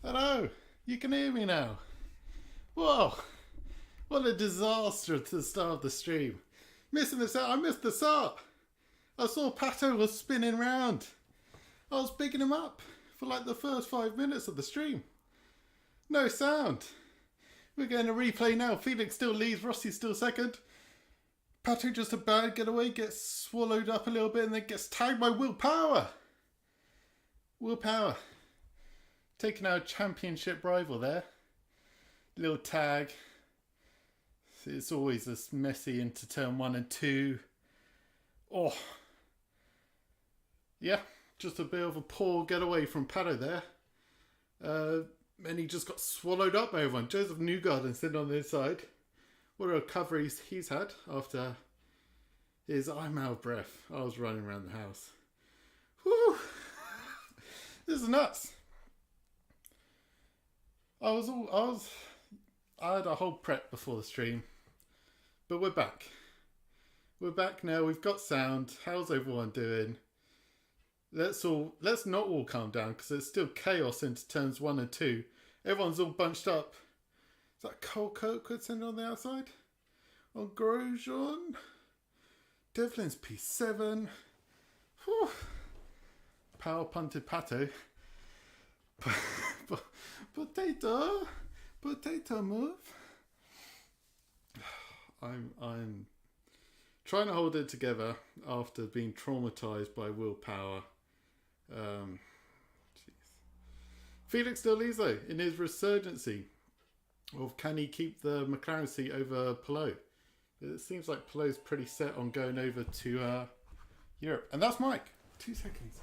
Hello, you can hear me now. Whoa, what a disaster to the start of the stream. Missing this out, I missed the start. I saw Pato was spinning round. I was picking him up for like the first 5 minutes of the stream. No sound. We're going to replay now. Felix still leads, Rossi still second. Pato just a bad getaway, gets swallowed up a little bit and then gets tagged by Will Power. Will Power. Taking our championship rival there. Little tag. It's always this messy into turn 1 and 2. Oh. Yeah, just a bit of a poor getaway from Pato there. And he just got swallowed up by everyone. Joseph Newgarden sitting on the inside. What a recovery he's had after his I'm out of breath. I was running around the house. Whew. This is nuts. I had a whole prep before the stream. But we're back. We're back now. We've got sound. How's everyone doing? Let's not all calm down because there's still chaos into turns 1 and 2. Everyone's all bunched up. Is that Cole Kirkwood sitting on the outside? On Grosjean. Devlin's P7. Whew. Power punted Pato. Potato move. I'm trying to hold it together after being traumatized by Will Power. Felix still leads though in his resurgency of can he keep the McLaren seat over Palou. It seems like Palou's pretty set on going over to Europe. And that's Mike. 2 seconds.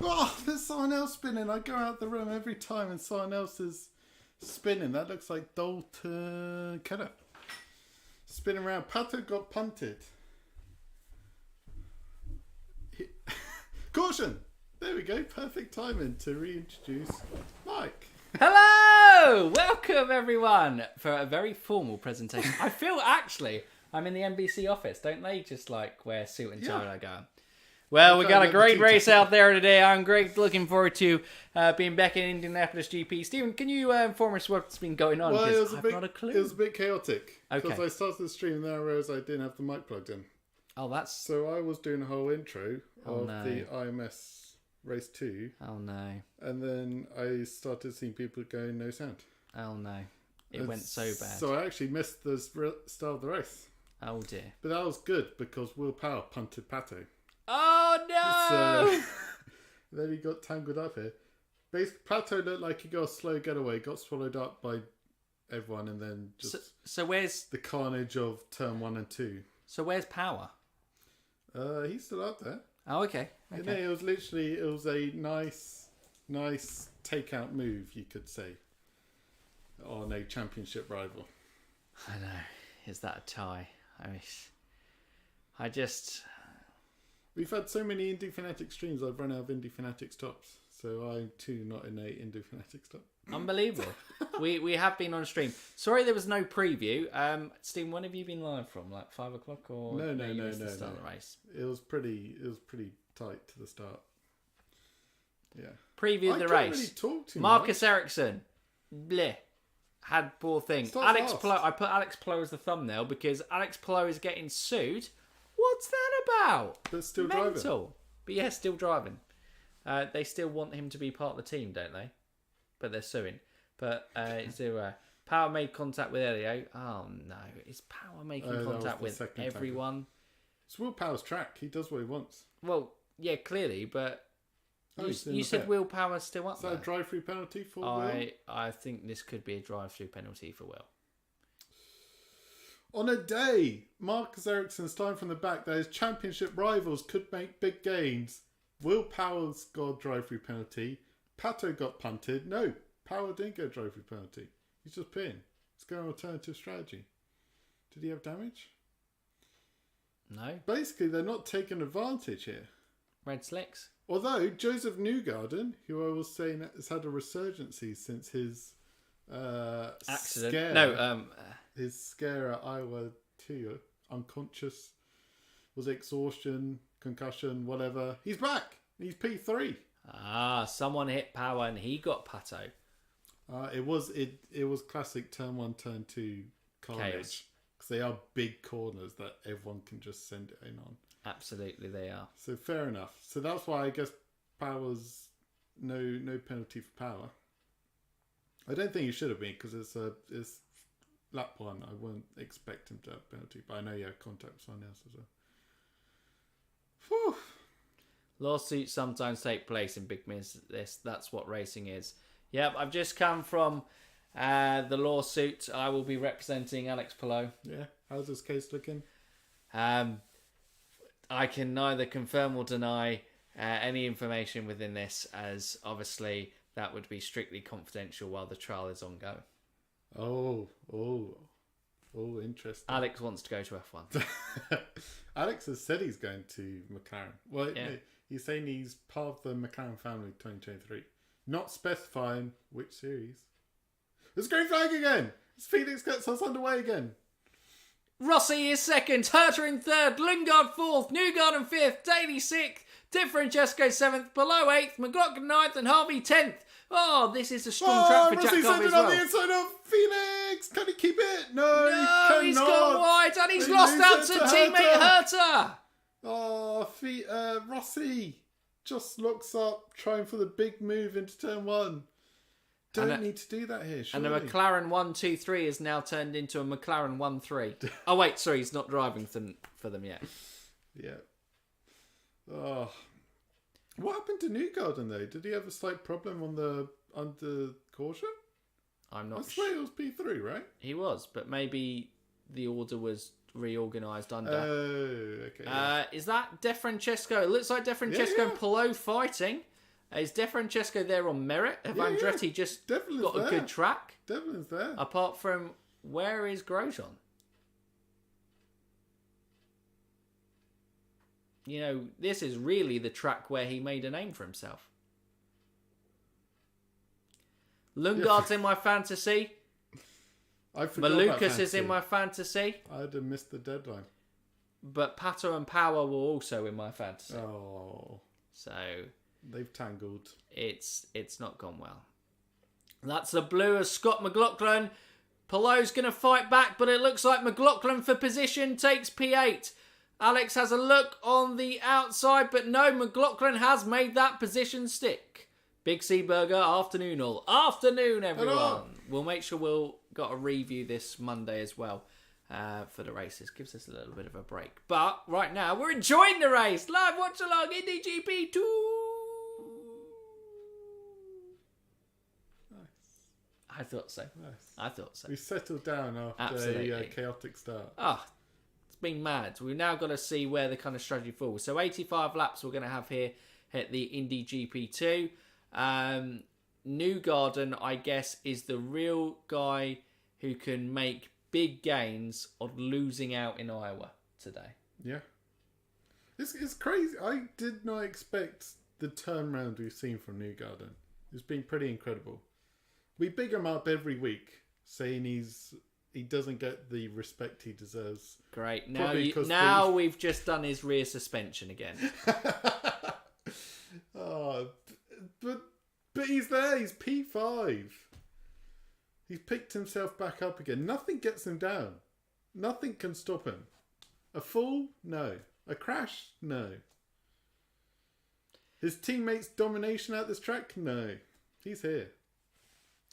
Oh, there's someone else spinning. I go out the room every time and someone else is spinning. That looks like Dalton Keller. Spinning around. Pato got punted. Caution! There we go. Perfect timing to reintroduce Mike. Hello! Welcome everyone for a very formal presentation. I feel actually I'm in the NBC office. Don't they just like wear suit and tie when I go? Well, we got a great race out there today. I'm great. Looking forward to being back in Indianapolis GP. Stephen, can you inform us what's been going on? Well, I've not a clue. It was a bit chaotic. Okay. Because I started the stream and then I realised I didn't have the mic plugged in. Oh, that's... So I was doing a whole intro of the IMS Race 2. Oh, no. And then I started seeing people going no sound. Oh, no. It went so bad. So I actually missed the start of the race. Oh, dear. But that was good because Will Power punted Pato. Oh, no! So then he got tangled up here. Basically, Pato looked like he got a slow getaway, got swallowed up by everyone, and then just so where's the carnage of turn 1 and 2. So where's Power? He's still out there. Oh, okay. You know, it was a nice takeout move, you could say, on a championship rival. I know. Is that a tie? We've had so many Indy Fanatics streams, I've run out of Indy Fanatics tops. So I'm too not in a Indy Fanatics top. Unbelievable. we have been on stream. Sorry there was no preview. Stephen, when have you been live from? Like 5 o'clock or No. The start of the race? It was pretty tight to the start. Yeah. Preview the race. Really talk too Marcus much. Erickson. Bleh. Had poor thing. Start fast. I put Alex Palou as the thumbnail because Alex Palou is getting sued. What's that about? But still Mental. driving. But yeah, still driving. They still want him to be part of the team, don't they? But they're suing. But Power made contact with Elio. Oh no, is Power making contact with everyone? It's Will Power's track. He does what he wants. Well, yeah, clearly, but you said Will Power's still up there. Is that a drive-through penalty for Will? I think this could be a drive-through penalty for Will. On a day, Marcus Erickson's time from the back that his championship rivals could make big gains. Will Power's got a drive-through penalty. Pato got punted. No, Power didn't get a drive-through penalty. He's just pinned. He's going alternative strategy. Did he have damage? No. Basically, they're not taking advantage here. Red slicks. Although Joseph Newgarden, who I was saying has had a resurgency since his Accident. Scare. No, His scare at Iowa 2, unconscious, was it exhaustion, concussion, whatever. He's back. He's P3. Someone hit power and he got Pato. It was classic turn 1, turn 2 carnage. Because they are big corners that everyone can just send it in on. Absolutely, they are. So fair enough. So that's why I guess Power's no penalty for Power. I don't think he should have been because it's lap 1. I wouldn't expect him to have penalty, but I know he had contact with someone else as well. Whew. Lawsuits sometimes take place in big meets. That's what racing is. Yep, I've just come from the lawsuit. I will be representing Alex Palou. Yeah, how's this case looking? I can neither confirm or deny any information within this, as obviously that would be strictly confidential while the trial is ongoing. Oh, interesting. Alex wants to go to F1. Alex has said he's going to McLaren. Well, Yeah. he's saying he's part of the McLaren family 2023. Not specifying which series. It's green flag again! It's Felix gets us underway again. Rossi is second, Herta in third, Lingard fourth, Newgarden fifth, Daly sixth, Di Francesco seventh, below eighth, McLaughlin ninth, and Harvey 10th. Oh, this is a strong track for Jack Harvey as well. On the inside of Felix. Can he keep it? No, he's gone wide and he's lost out to teammate Herta. Oh, Rossi just looks up, trying for the big move into turn 1. Don't need to do that here, surely. And the McLaren 1-2-3 has now turned into a McLaren 1-3. Oh, wait, sorry, he's not driving for them yet. Yeah. Oh. What happened to Newgarden, though? Did he have a slight problem on the under caution? I'm not sure. I swear it was P3, right? He was, but maybe the order was reorganised under. Oh, okay. Yeah. Is that De Francesco? It looks like De Francesco and Palou fighting. Is De Francesco there on merit? Have Andretti just Devlin's got a good track? Devlin's there. Apart from, where is Grosjean? You know, this is really the track where he made a name for himself. Lingard's in my fantasy. I forgot Malukas is in my fantasy. I'd have missed the deadline. But Pato and Power were also in my fantasy. Oh. So they've tangled. It's not gone well. That's the blue of Scott McLaughlin. Palou's going to fight back, but it looks like McLaughlin for position takes P8. Alex has a look on the outside, but no, McLaughlin has made that position stick. Big C Burger, afternoon all. Afternoon, everyone. Hello. We'll make sure we'll got a review this Monday as well for the races. Gives us a little bit of a break. But right now, we're enjoying the race. Live watch along, Indy GP2. Nice. I thought so. Nice. I thought so. We settled down after a chaotic start. It's been mad. We've now got to see where the kind of strategy falls. So 85 laps we're going to have here at the Indy GP2. Newgarden, I guess, is the real guy who can make big gains on losing out in Iowa today. Yeah. It's crazy. I did not expect the turnaround we've seen from Newgarden. It's been pretty incredible. We big him up every week, saying he doesn't get the respect he deserves. Great. Now we've just done his rear suspension again. But he's there. He's P5. He's picked himself back up again. Nothing gets him down. Nothing can stop him. A fall? No. A crash? No. His teammates' domination at this track? No. He's here.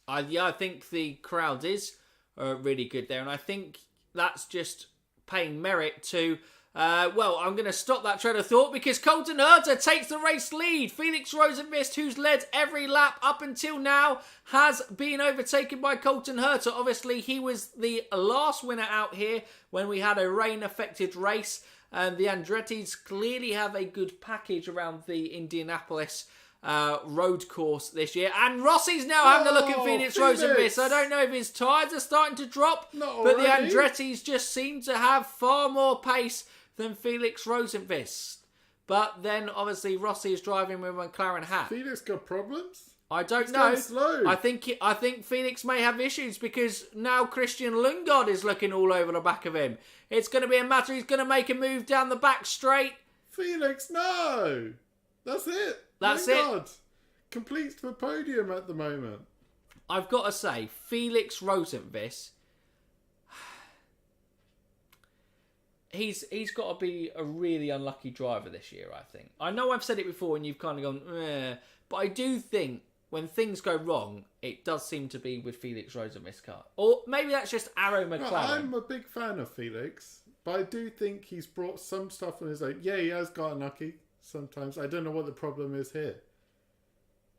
I think the crowd is really good there, and I think that's just paying merit to. I'm going to stop that train of thought because Colton Herta takes the race lead. Felix Rosenqvist, who's led every lap up until now, has been overtaken by Colton Herta. Obviously, he was the last winner out here when we had a rain-affected race. And the Andretti's clearly have a good package around the Indianapolis road course this year. And Rossi's now having a look at Felix Rosenqvist. I don't know if his tyres are starting to drop, but the Andretti's just seem to have far more pace than Felix Rosenqvist. But then, obviously, Rossi is driving with McLaren hat. Felix got problems? I don't He's know. going slow. I think Felix may have issues because now Christian Lingard is looking all over the back of him. It's going to be a matter. He's going to make a move down the back straight. Felix, no. That's it. That's Lingard it. completes the podium at the moment. I've got to say, Felix Rosenqvist, he's got to be a really unlucky driver this year, I think. I know I've said it before and you've kind of gone, but I do think when things go wrong, it does seem to be with Felix Rosenqvist's car. Or maybe that's just Arrow McLaren. No, I'm a big fan of Felix, but I do think he's brought some stuff on his own. Yeah, he has got unlucky sometimes. I don't know what the problem is here.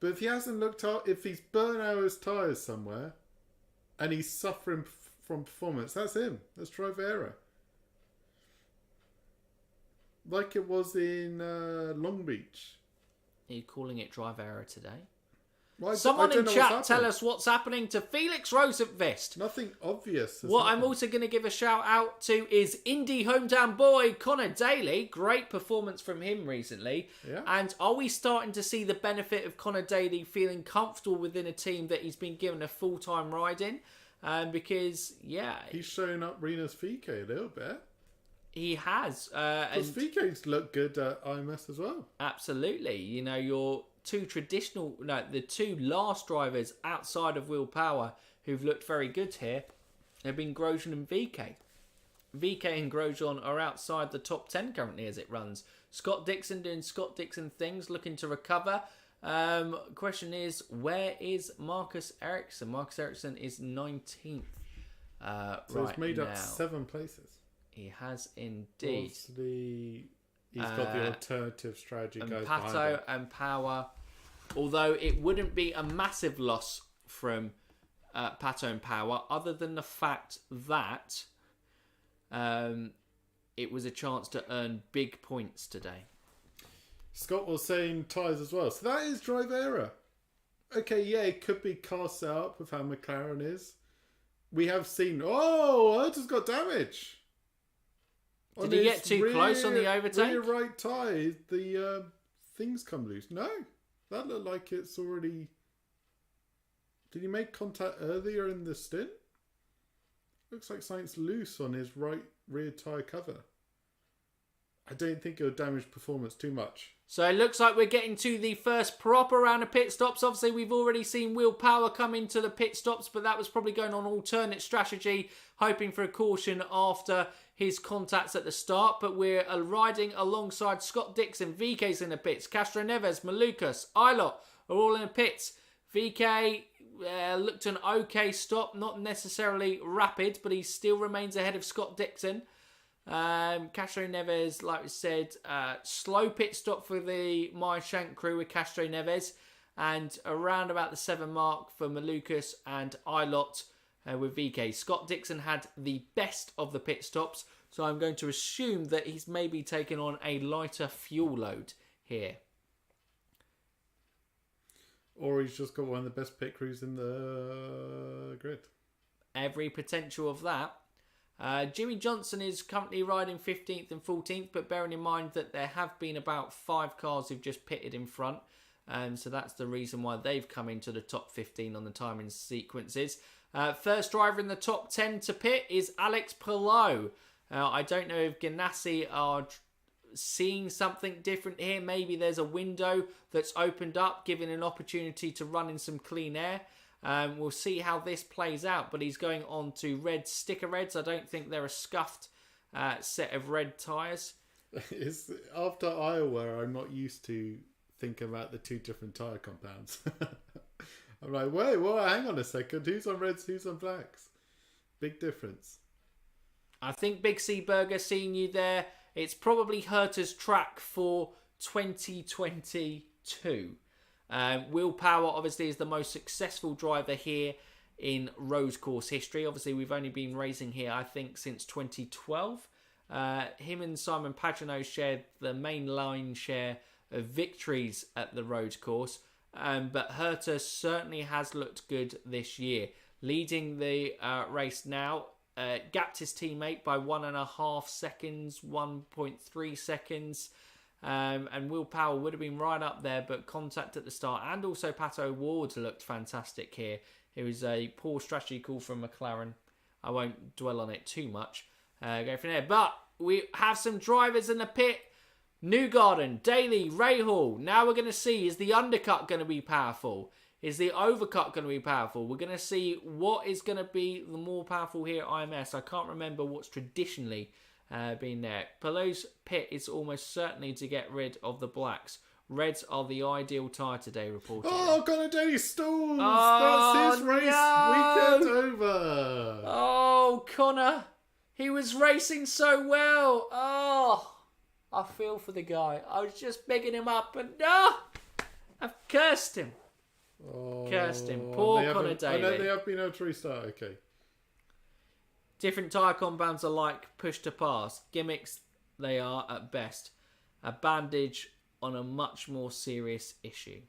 But if he hasn't looked out, if he's burnt out his tyres somewhere and he's suffering from performance, that's him. That's driver error. Like it was in Long Beach. Are you calling it drive error today? Well, Someone in chat tell us what's happening to Felix Rosenqvist. Nothing obvious. What I'm also going to give a shout out to is Indy hometown boy Conor Daly. Great performance from him recently. Yeah. And are we starting to see the benefit of Conor Daly feeling comfortable within a team that he's been given a full-time ride in? Because, yeah. He's showing up Renus VK a little bit. He has. Because VK's looked good at IMS as well. Absolutely. You know, the two last drivers outside of Will Power who've looked very good here have been Grosjean and VK. VK and Grosjean are outside the top 10 currently as it runs. Scott Dixon doing Scott Dixon things, looking to recover. Question is, where is Marcus Erickson? Marcus Erickson is 19th so he's made up 7 places. He has indeed. Obviously, he's got the alternative strategy and guys Pato behind him. and Power. Although it wouldn't be a massive loss from Pato and Power, other than the fact that it was a chance to earn big points today. Scott was saying tyres as well. So that is drive error. Okay, yeah, it could be car set up with how McLaren is. We have seen, Herta's got damage. Did he get too close on the overtake? Rear right tyre, the things come loose. No, that looked like it's already... Did he make contact earlier in the stint? Looks like something's loose on his right rear tyre cover. I don't think it'll damage performance too much. So it looks like we're getting to the first proper round of pit stops. Obviously, we've already seen Will Power come into the pit stops, but that was probably going on alternate strategy, hoping for a caution after his contacts at the start. But we're riding alongside Scott Dixon. VK's in the pits. Castro Neves, Malukas, Ilott are all in the pits. VK looked an okay stop, not necessarily rapid, but he still remains ahead of Scott Dixon. Castro Neves, like we said, slow pit stop for the Meyer-Shank crew with Castro Neves, and around about the 7 mark for Malukas and Ilott with VK. Scott Dixon had the best of the pit stops, so I'm going to assume that he's maybe taken on a lighter fuel load here. Or he's just got one of the best pit crews in the grid. Every potential of that. Jimmy Johnson is currently riding 15th and 14th, but bearing in mind that there have been about 5 cars who've just pitted in front. So that's the reason why they've come into the top 15 on the timing sequences. First driver in the top 10 to pit is Alex Palou. I don't know if Ganassi are seeing something different here. Maybe there's a window that's opened up, giving an opportunity to run in some clean air. We'll see how this plays out, but he's going on to red sticker reds. I don't think they're a scuffed set of red tyres. It's after Iowa, I'm not used to thinking about the 2 different tyre compounds. I'm like, wait, hang on a second. Who's on reds, who's on blacks? Big difference. I think Big C Burger seeing you there. It's probably Herta's track for 2022. Will Power obviously is the most successful driver here in Rose Course history. Obviously, we've only been racing here, I think, since 2012. Him and Simon Pagenaud shared the main line share of victories at the Rose Course. But Herta certainly has looked good this year. Leading the race now, gapped his teammate by 1.5 seconds, 1.3 seconds. and Will Powell would have been right up there, but contact at the start, and also Pato Ward looked fantastic here. It was a poor strategy call from McLaren. I won't dwell on it too much. Go from there. But we have some drivers in the pit. Newgarden, Daly, Rahal. Now we're going to see, is the undercut going to be powerful? Is the overcut going to be powerful? We're going to see what is going to be the more powerful here at IMS. I can't remember what's traditionally been there. Palo's pit is almost certainly to get rid of the blacks. Reds are the ideal tyre today, reportedly. Oh, Conor Daly stalls! Oh, that's his race weekend over! Oh, Conor. He was racing so well. Oh, I feel for the guy. I was just bigging him up, and I've cursed him. Oh, Cursed him. Poor Conor Daly. I know they have been able to restart, okay. Different tyre compounds are like push to pass. Gimmicks they are at best. A bandage on a much more serious issue.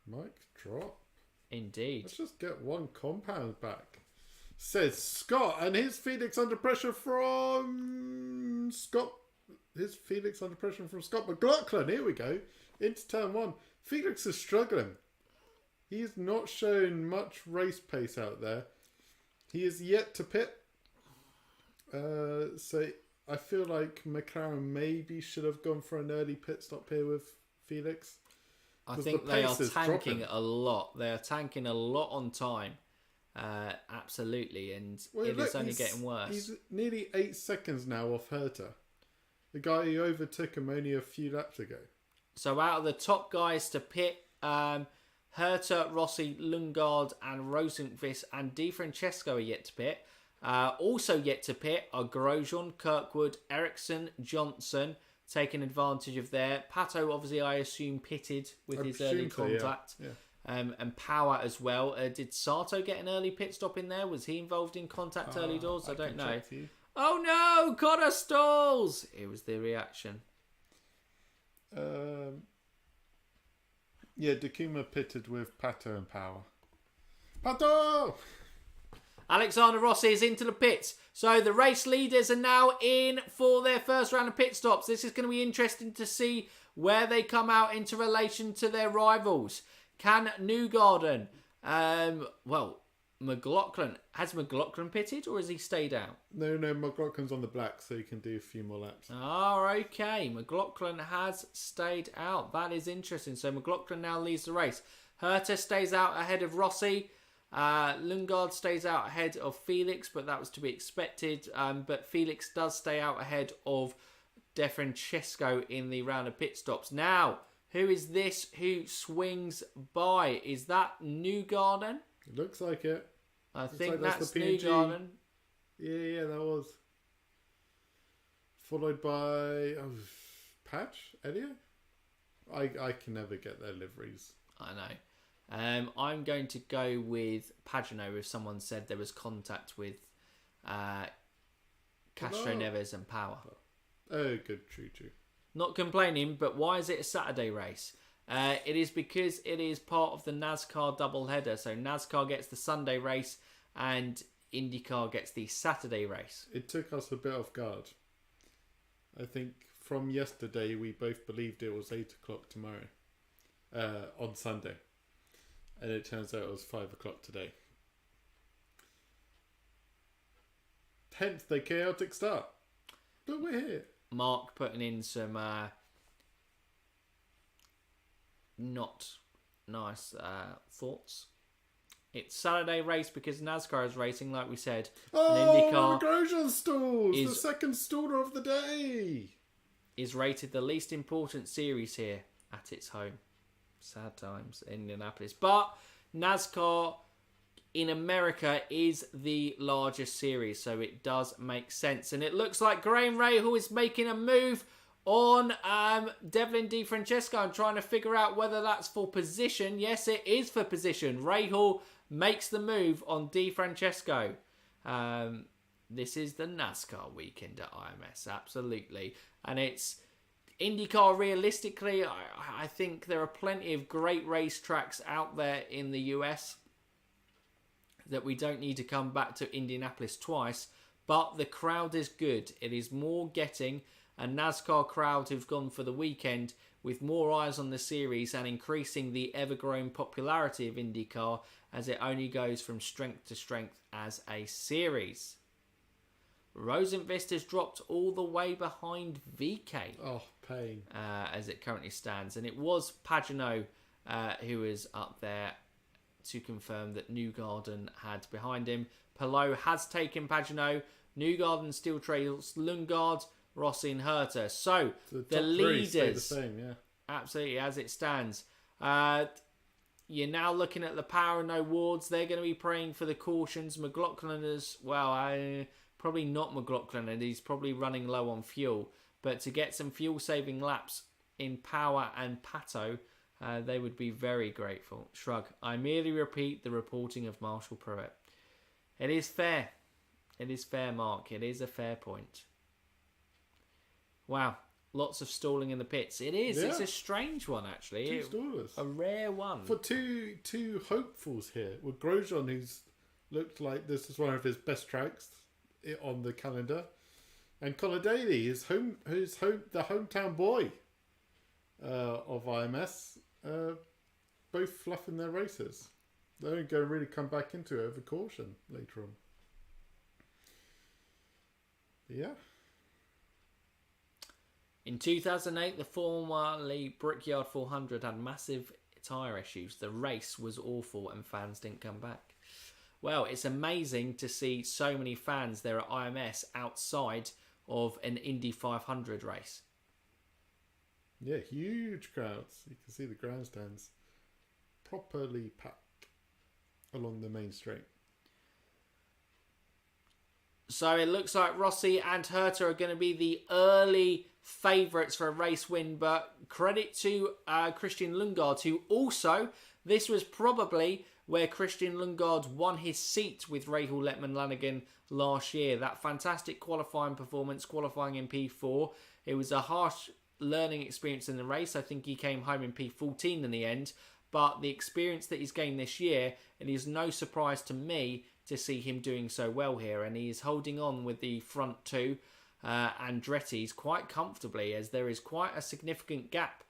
Mic drop. Indeed. Let's just get one compound back. Says Scott, and here's Felix under pressure from Scott. Here's Felix under pressure from Scott McLaughlin. Here we go. Into turn one. Felix is struggling. He's not shown much race pace out there. He is yet to pit. So I feel like McLaren maybe should have gone for an early pit stop here with Felix. I think they are tanking a lot. They are tanking a lot on time. Absolutely. And it is only getting worse. He's nearly 8 seconds now off Herta. The guy who overtook him only a few laps ago. So out of the top guys to pit, Herta, Rossi, Lingard and Rosenqvist and Di Francesco are yet to pit. Also yet to pit are Grosjean, Kirkwood, Erickson, Johnson, taking advantage of there. Pato, obviously, I assume, pitted with his early contact. Yeah. And Power as well. Did Sato get an early pit stop in there? Was he involved in contact early doors? I don't know. Oh no! Conor stalls! It was the reaction. Yeah, Dakuma pitted with Pato and Power. Pato! Alexander Rossi is into the pits. So the race leaders are now in for their first round of pit stops. This is going to be interesting to see where they come out into relation to their rivals. Can Newgarden, McLaughlin, has McLaughlin pitted or has he stayed out? No, McLaughlin's on the black, so he can do a few more laps. Oh, okay. McLaughlin has stayed out. That is interesting. So McLaughlin now leads the race. Herta stays out ahead of Rossi. Lingard stays out ahead of Felix, but that was to be expected. But Felix does stay out ahead of De Francesco in the round of pit stops. Now, who is this who swings by? Is that Newgarden? It looks like it. I think that's Newgarden. Yeah, that was. Followed by Patch, Elio? I can never get their liveries. I know. I'm going to go with Pagano if someone said there was contact with Castro Neves and Power. Oh, good, true. Not complaining, but why is it a Saturday race? It is because it is part of the NASCAR doubleheader. So NASCAR gets the Sunday race and IndyCar gets the Saturday race. It took us a bit off guard. I think from yesterday we both believed it was 8 o'clock tomorrow. On Sunday. And it turns out it was 5 o'clock today. Hence the chaotic start. But we're here. Mark putting in some not nice thoughts. It's Saturday race because NASCAR is racing, like we said. Oh, Grosjean stalls! The second staller of the day! Is rated the least important series here at its home. Sad times in Indianapolis. But NASCAR in America is the largest series, so it does make sense. And it looks like Graham Rahal is making a move on Devlin Di Francesco and trying to figure out whether that's for position. Yes, it is for position. Rahal makes the move on Di Francesco. This is the NASCAR weekend at IMS, absolutely. And it's IndyCar, realistically, I think there are plenty of great racetracks out there in the US that we don't need to come back to Indianapolis twice. but the crowd is good. It is more getting a NASCAR crowd who've gone for the weekend with more eyes on the series and increasing the ever-growing popularity of IndyCar as it only goes from strength to strength as a series. Rosenqvist has dropped all the way behind VK. Oh, pain. As it currently stands. And it was Pagenaud who is up there to confirm that Newgarden had behind him. Palou has taken Pagenaud. Newgarden still trails Lingard, Rossi and Herter. So the leaders stay the same, yeah. Absolutely, as it stands. You're now looking at the Power and Awards. They're going to be praying for the cautions. McLaughlin is, well, probably not McLaughlin, and he's probably running low on fuel. But to get some fuel-saving laps in Power and Pato, they would be very grateful. Shrug. I merely repeat the reporting of Marshall Pruitt. It is fair. It is fair, Mark. It is a fair point. Wow. Lots of stalling in the pits. It is. Yeah. It's a strange one, actually. Two stallers. A rare one. For two hopefuls here. With Grosjean, who's looked like this is one of his best tracks on the calendar. And Conor Daly, the hometown boy of IMS, both fluffing their races. They're only going to really come back into it over caution later on. Yeah. In 2008, the formerly Brickyard 400 had massive tyre issues. The race was awful and fans didn't come back. Well, it's amazing to see so many fans there at IMS outside of an Indy 500 race. Yeah, huge crowds. You can see the grandstands properly packed along the main straight. So it looks like Rossi and Herter are going to be the early favourites for a race win, but credit to Christian Lingard, who also, this was probably where Christian Lingard won his seat with Rahul Letman-Lanigan last year. That fantastic qualifying performance, qualifying in P4. It was a harsh learning experience in the race. I think he came home in P14 in the end, but the experience that he's gained this year, it is no surprise to me to see him doing so well here, and he is holding on with the front two Andretti's quite comfortably, as there is quite a significant gap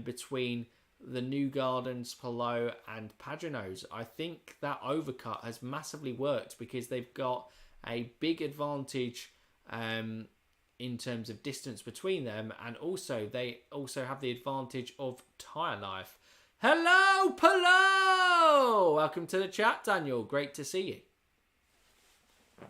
between the Newgardens, Palou and Pagenaud's. I think that overcut has massively worked because they've got a big advantage in terms of distance between them, and also they also have the advantage of tyre life. Hello, Palou! Welcome to the chat, Daniel. Great to see you.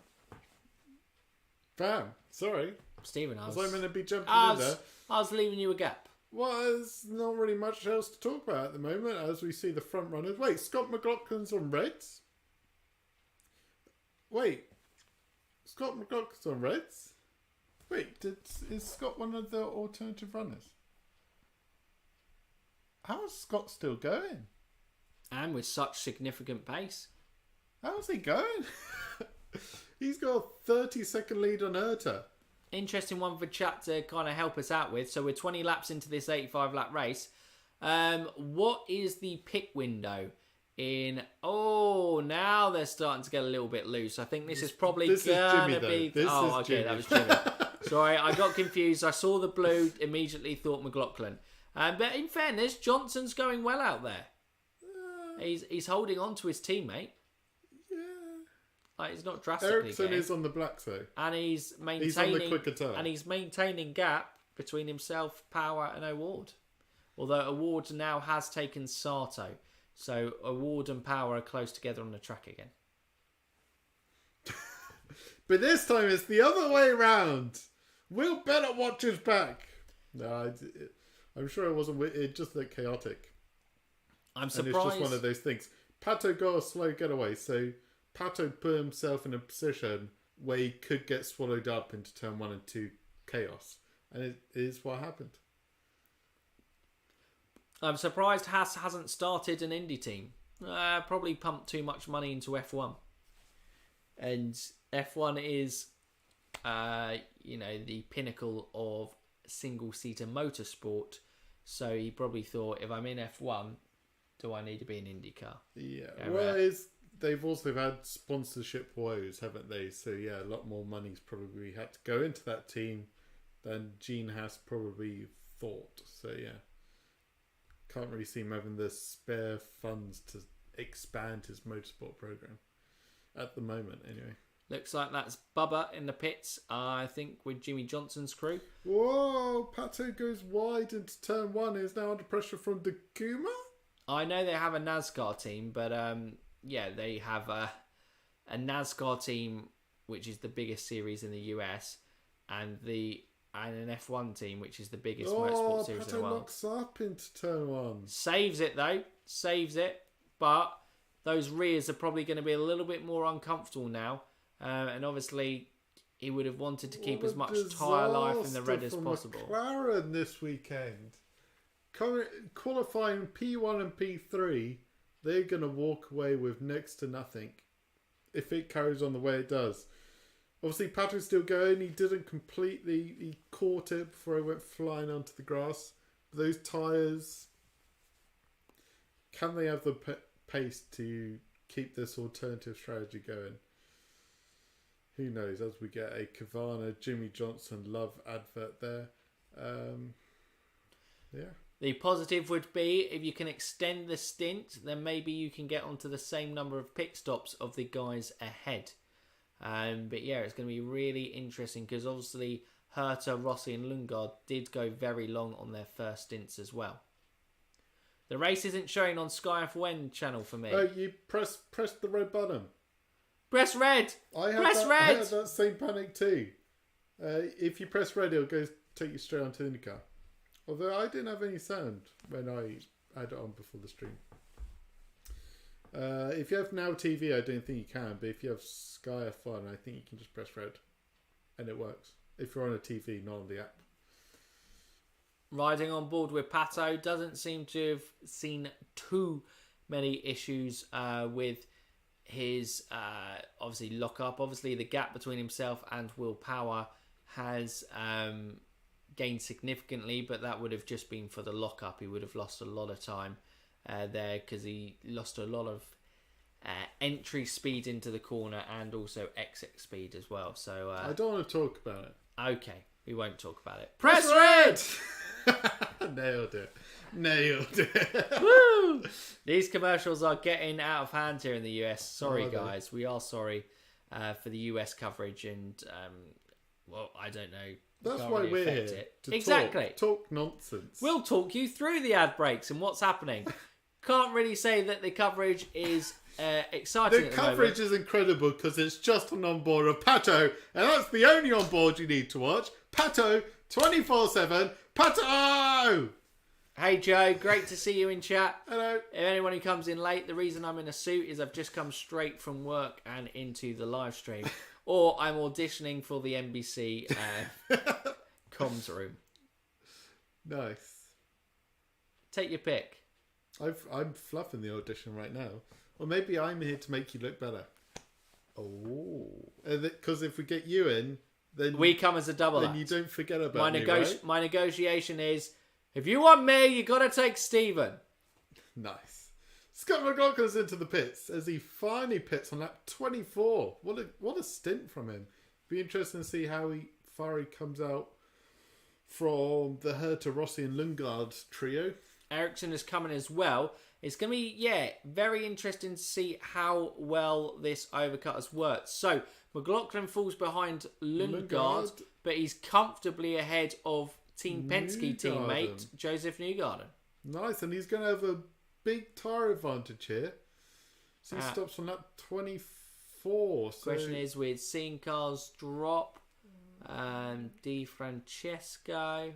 Bam. Sorry. Stephen, I was I meant to be jumping in there? I was leaving you a gap. Well, there's not really much else to talk about at the moment as we see the front runners. Wait, Scott McLaughlin's on Reds? Wait, Scott McLaughlin's on Reds? Wait, is Scott one of the alternative runners? How is Scott still going? And with such significant pace. How's he going? He's got a 30-second lead on Herter. Interesting one for chat to kind of help us out with. So we're 20 laps into this 85-lap race. What is the pit window in... Oh, now they're starting to get a little bit loose. I think this is probably going to be... That was Jimmy. Sorry, I got confused. I saw the blue, immediately thought McLaughlin. But in fairness, Johnson's going well out there. He's holding on to his teammate. Like, it's not drastically. Erickson is on the black, so and he's maintaining. He's on the quicker tire, and he's maintaining gap between himself, Power, and Award. Although Award now has taken Sato, so Award and Power are close together on the track again. But this time it's the other way round. Will Bennett watch his back? No, I'm sure it wasn't. It just looked chaotic. I'm surprised. And it's just one of those things. Pato got a slow getaway, so Pato put himself in a position where he could get swallowed up into turn 1 and 2 chaos. And it is what happened. I'm surprised Haas hasn't started an Indy team. Probably pumped too much money into F1. And F1 is, the pinnacle of single-seater motorsport. So he probably thought, if I'm in F1, do I need to be in IndyCar? Yeah. Well, they've also had sponsorship woes, haven't they? So yeah, a lot more money's probably had to go into that team than Gene has probably thought. So yeah, can't really see him having the spare funds to expand his motorsport program at the moment. Anyway, looks like that's Bubba in the pits. I think with Jimmy Johnson's crew. Whoa! Pato goes wide into turn 1. Is now under pressure from Dakuma. I know they have a NASCAR team, but yeah, they have a NASCAR team, which is the biggest series in the US, and an F1 team, which is the biggest motorsport series in the world. Pato locks up into turn 1. Saves it though, saves it, but those rears are probably going to be a little bit more uncomfortable now, and obviously he would have wanted to keep as much tyre life in the red as possible. McLaren this weekend, qualifying P1 and P3, they're going to walk away with next to nothing if it carries on the way it does. Obviously, Pato's still going. He didn't completely... He caught it before he went flying onto the grass. But those tyres... Can they have the pace to keep this alternative strategy going? Who knows? As we get a Kavana, Jimmy Johnson love advert there. Yeah. The positive would be if you can extend the stint, then maybe you can get onto the same number of pit stops of the guys ahead. But yeah, it's going to be really interesting because obviously Herta, Rossi and Lingard did go very long on their first stints as well. The race isn't showing on Sky F1 channel for me. Oh, you press the red button. Press red! I had that same panic too. If you press red, it'll take you straight onto IndyCar. Although I didn't have any sound when I had it on before the stream. If you have Now TV, I don't think you can. But if you have Sky F1, I think you can just press red. And it works. If you're on a TV, not on the app. Riding on board with Pato, doesn't seem to have seen too many issues with his obviously lock-up. Obviously, the gap between himself and Will Power has gained significantly, but that would have just been for the lock-up. He would have lost a lot of time there because he lost a lot of entry speed into the corner and also exit speed as well. So I don't want to talk about it. Okay, we won't talk about it. Press red! Nailed it. Woo! These commercials are getting out of hand here in the US. Sorry, guys. We are sorry for the US coverage, and well, I don't know. That's why really we're here. Exactly. Talk nonsense. We'll talk you through the ad breaks and what's happening. Can't really say that the coverage is exciting. The coverage is incredible because it's just an onboard of Pato, and that's the only onboard you need to watch. Pato 24/7. Pato! Hey Joe, great to see you in chat. Hello. If anyone who comes in late, the reason I'm in a suit is I've just come straight from work and into the live stream. Or I'm auditioning for the NBC comms room. Nice. Take your pick. I'm fluffing the audition right now. Or maybe I'm here to make you look better. Oh. Because if we get you in, then we come as a double then act. You don't forget about me, right? My negotiation is, if you want me, you got to take Stephen. Nice. Scott McLaughlin's into the pits as he finally pits on lap 24. What a stint from him. Be interesting to see how far he comes out from the Herta, Rossi and Lingard trio. Erickson is coming as well. It's going to be, very interesting to see how well this overcut has worked. So, McLaughlin falls behind Lingard, but he's comfortably ahead of Team Penske teammate Joseph Newgarden. Nice, and he's going to have a big tyre advantage here. So he stops on lap 24. Question is, with seeing cars drop, Di Francesco.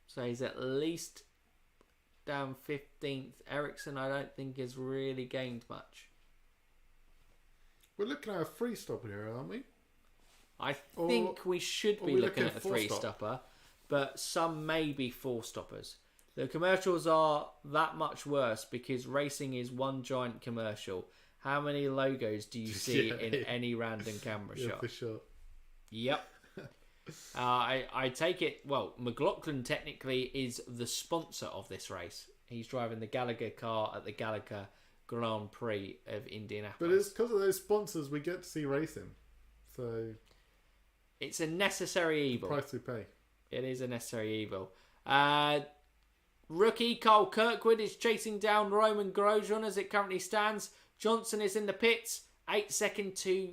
So he's at least down 15th. Erickson, I don't think, has really gained much. We're looking at a three stopper here, aren't we? I think we should be looking at a three stopper, but some may be four stoppers. The commercials are that much worse because racing is one giant commercial. How many logos do you see in any random camera shot? For sure. Yep. I take it, well, McLaughlin technically is the sponsor of this race. He's driving the Gallagher car at the Gallagher Grand Prix of Indianapolis. But it's because of those sponsors we get to see racing. So it's a necessary evil. Price we pay. It is a necessary evil. Rookie Cole Kirkwood is chasing down Roman Grosjean as it currently stands. Johnson is in the pits. 8 second to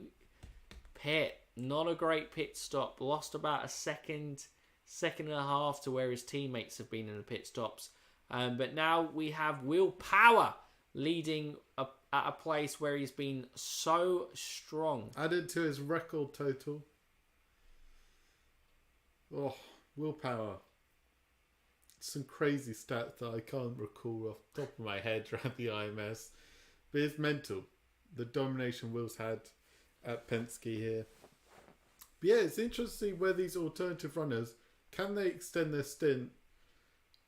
pit. Not a great pit stop. Lost about a second and a half to where his teammates have been in the pit stops. But now we have Will Power leading at a place where he's been so strong. Added to his record total. Oh, Will Power. Some crazy stats that I can't recall off the top of my head around the IMS. But it's mental. The domination Will's had at Penske here. But yeah, it's interesting where these alternative runners, can they extend their stint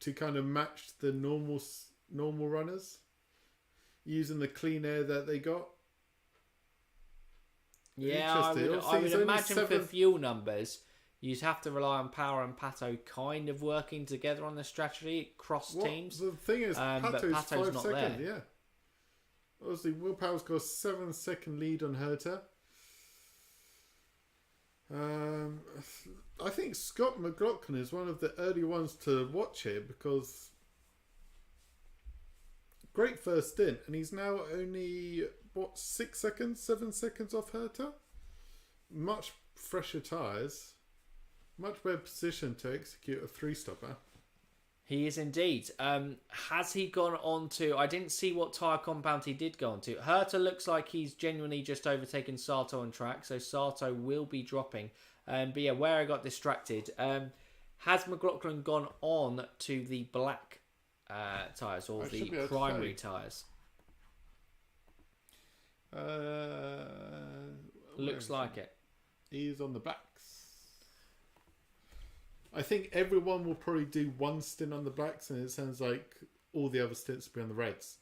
to kind of match the normal runners using the clean air that they got? Yeah, I would imagine for fuel numbers, you'd have to rely on Power and Pato kind of working together on the strategy, cross teams. The thing is, Pato's Pato's 5 seconds, yeah. Obviously, Will Power's got a 7 second lead on Herta. I think Scott McLaughlin is one of the early ones to watch here because great first stint, and he's now only 6 seconds, 7 seconds off Herta. Much fresher tyres, much better position to execute a 3-stopper. He is indeed. Has he gone on to... I didn't see what tyre compound he did go on to. Herta looks like he's genuinely just overtaken Sato on track, so Sato will be dropping. But yeah, where I got distracted. Has McLaughlin gone on to the black tyres or the primary tyres? Looks like it. He's on the blacks. I think everyone will probably do one stint on the blacks, and it sounds like all the other stints will be on the reds.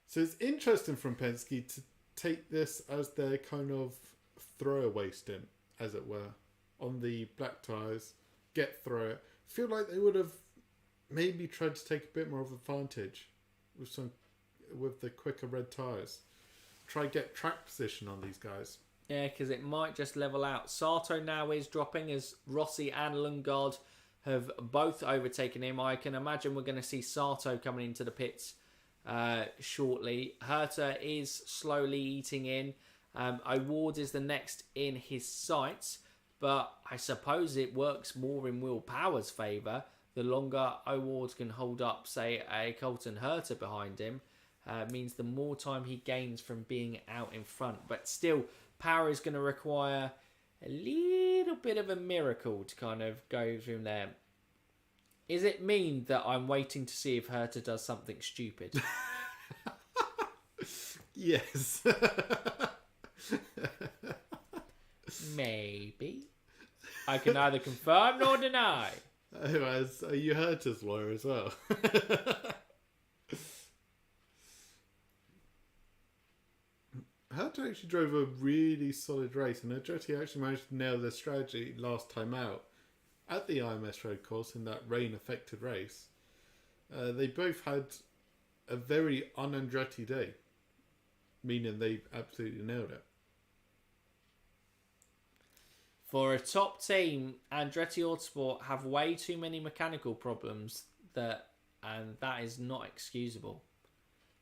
So it's interesting from Penske to take this as their kind of throwaway stint, as it were, on the black tyres, throw it. Feel like they would have maybe tried to take a bit more of advantage with the quicker red tyres. Try get track position on these guys. Yeah, because it might just level out. Sato now is dropping as Rossi and Lingard have both overtaken him. I can imagine we're going to see Sato coming into the pits shortly. Herta is slowly eating in. O'Ward is the next in his sights, but I suppose it works more in Will Power's favour. The longer O'Ward can hold up, say, a Colton Herta behind him, means the more time he gains from being out in front. But still, Power is going to require a little bit of a miracle to kind of go from there. Is it mean that I'm waiting to see if Herta does something stupid? Yes. Maybe. I can neither confirm nor deny. Otherwise, are you Herta's lawyer as well? Herta actually drove a really solid race, and Andretti actually managed to nail their strategy last time out at the IMS road course in that rain-affected race. They both had a very un-Andretti day, meaning they absolutely nailed it. For a top team, Andretti Autosport have way too many mechanical problems, and that is not excusable.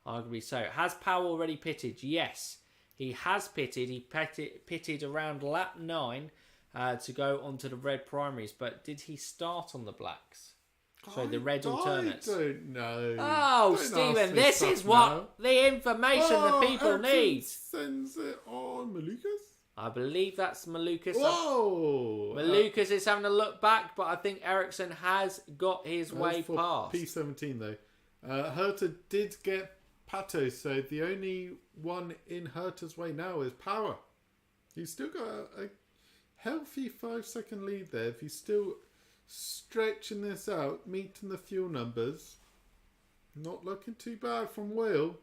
Arguably so. Has Powell already pitted? Yes. He has pitted. He pitted around lap 9 to go onto the red primaries. But did he start on the blacks? So the red alternates. I don't know. Oh, don't Stephen, this is what the information the people need. Sends it on Malukas? I believe that's Malukas. Whoa! Malukas is having a look back, but I think Erickson has got his way past. P17 though. Herta did get Pato, so the only one in Herta's way now is Power. He's still got a healthy 5 second lead there. If he's still stretching this out, meeting the fuel numbers, not looking too bad from Will.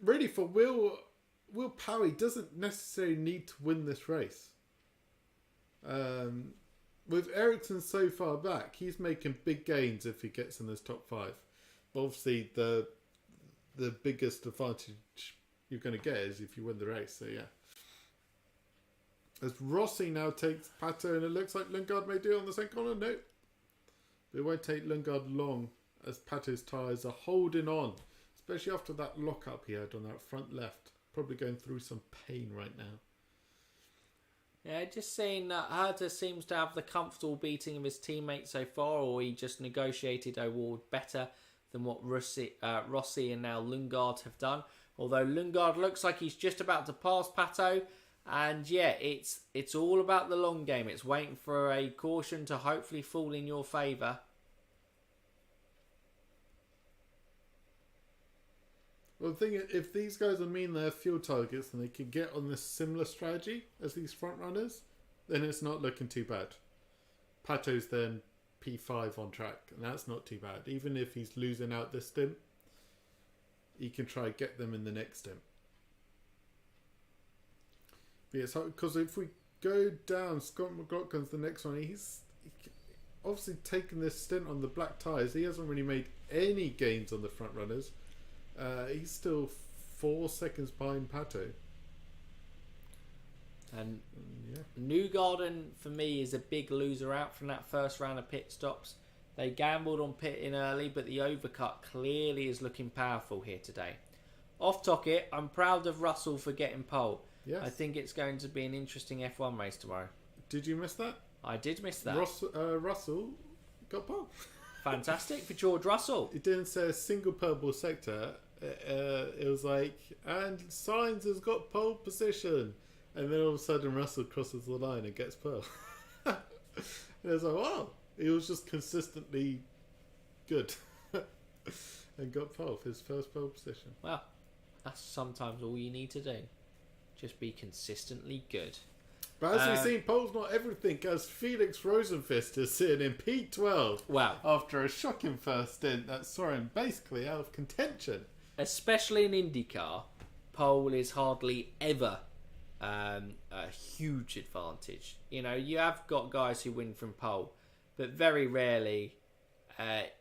Really, for Will Power, he doesn't necessarily need to win this race. with Erickson so far back, he's making big gains if he gets in this top 5. But obviously, the biggest advantage you're going to get is if you win the race. So yeah. As Rossi now takes Pato, and it looks like Lingard may do it on the second corner. No. But it won't take Lingard long as Pato's tyres are holding on. Especially after that lock-up he had on that front left. Probably going through some pain right now. Yeah, just saying that Herta seems to have the comfortable beating of his teammates so far, or he just negotiated a award better than what Rossi and now Lingard have done. Although Lingard looks like he's just about to pass Pato. And yeah, it's all about the long game. It's waiting for a caution to hopefully fall in your favour. Well, the thing is, if these guys are meeting their fuel targets and they can get on this similar strategy as these front runners, then it's not looking too bad. Pato's then P5 on track, and that's not too bad. Even if he's losing out this stint, he can try and get them in the next stint. But yeah, because if we go down, Scott McLaughlin's the next one. He's obviously taken this stint on the black tyres. He hasn't really made any gains on the front runners. He's still 4 seconds behind Pato. And Newgarden, for me, is a big loser out from that first round of pit stops. They gambled on pitting early, but the overcut clearly is looking powerful here today. Off topic, I'm proud of Russell for getting pole. Yes. I think it's going to be an interesting F1 race tomorrow. Did you miss that? I did miss that. Russell got pole. Fantastic for George Russell. It didn't say a single purple sector. It was like, and Sainz has got pole position. And then all of a sudden Russell crosses the line and gets pole. And it was like, wow. He was just consistently good. And got pole for his first pole position. Well, that's sometimes all you need to do. Just be consistently good. But as we've seen, pole's not everything, as Felix Rosenfist is sitting in P12. Wow. After a shocking first stint that saw him basically out of contention. Especially in IndyCar, pole is hardly ever a huge advantage. You know, you have got guys who win from pole, but very rarely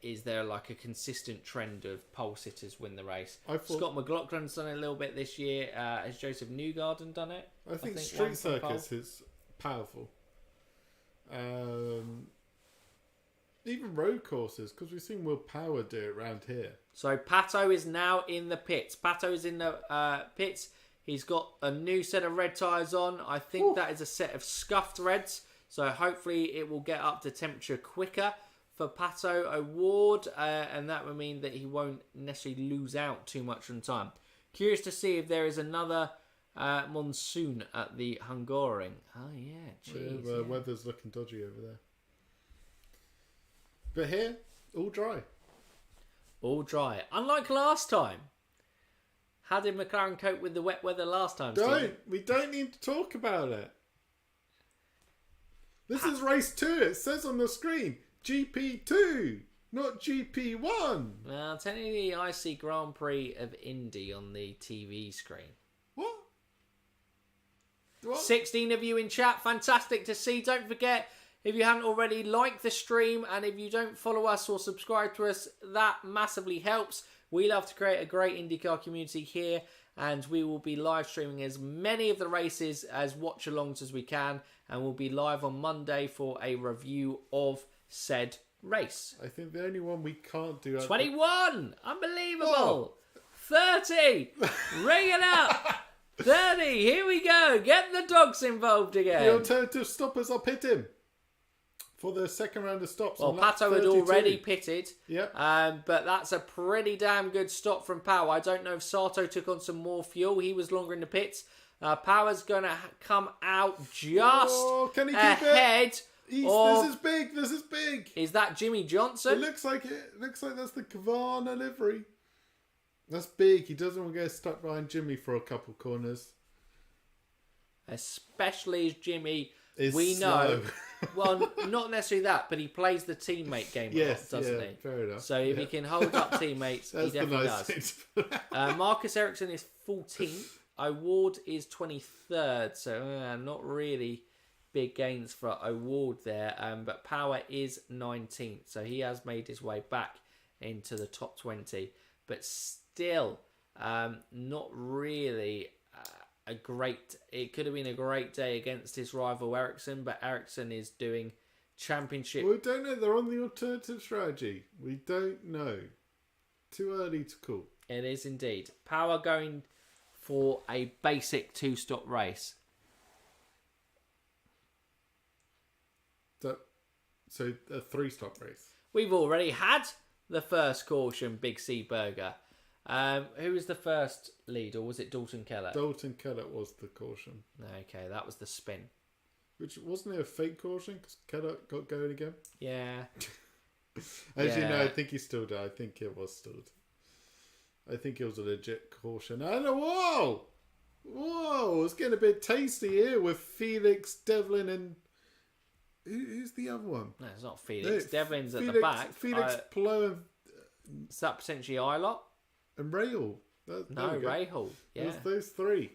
is there like a consistent trend of pole sitters win the race. Scott McLaughlin's done it a little bit this year. Has Joseph Newgarden done it? I think street circuits is powerful. Even road courses, because we've seen Will Power do it around here. So Pato is now in the pits. Pato is in the pits. He's got a new set of red tyres on. I think that is a set of scuffed reds. So hopefully it will get up to temperature quicker for Pato Award. And that would mean that he won't necessarily lose out too much on time. Curious to see if there is another monsoon at the Hungaroring. Oh, yeah. Jeez, the weather's looking dodgy over there. But here, all dry. All dry. Unlike last time. How did McLaren cope with the wet weather last time, Stephen? We don't need to talk about it. This is race 2. It says on the screen, GP2, not GP1. Well, technically I see Grand Prix of Indy on the TV screen. What? 16 of you in chat. Fantastic to see. Don't forget, if you haven't already, like the stream, and if you don't follow us or subscribe to us, that massively helps. We love to create a great IndyCar community here, and we will be live streaming as many of the races as watch-alongs as we can, and we'll be live on Monday for a review of said race. I think the only one we can't do... 21! Unbelievable! 30! Ring it up! 30! Here we go! Get the dogs involved again! The alternative stoppers are pitting for the second round of stops. Well, Pato had already pitted. Yep. But that's a pretty damn good stop from Power. I don't know if Sato took on some more fuel. He was longer in the pits. Power's going to come out just can he keep ahead. This is big. This is big. Is that Jimmy Johnson? It looks like it. It looks like that's the Kavana livery. That's big. He doesn't want to get stuck behind Jimmy for a couple corners. Especially as Jimmy... We know. Well, not necessarily that, but he plays the teammate game a lot, doesn't he? Fair enough. So if he can hold up teammates, he definitely does. Marcus Erickson is 14th. Award is 23rd, so not really big gains for Award there. But Power is 19th, so he has made his way back into the top 20. But still, not really a great... It could have been a great day against his rival Erickson, but Erickson is doing championship... We don't know. They're on the alternative strategy. We don't know. Too early to call. It is indeed. Power going for a basic 2-stop race. So a 3-stop race. We've already had the first caution, Big C Burger. Who was the first lead, or was it Dalton Kellett? Dalton Kellett was the caution. Okay, that was the spin. Which wasn't it a fake caution because Kellett got going again? Yeah. Actually, no, I think he still did. I think it was still. I think it was a legit caution. And whoa, it's getting a bit tasty here with Felix, Devlin, and who's the other one? No, it's not Felix. No, Devlin's at the back. Felix, Plo, is that potentially Ilott? and Rahal. No, Rahal. Yeah. There's those three.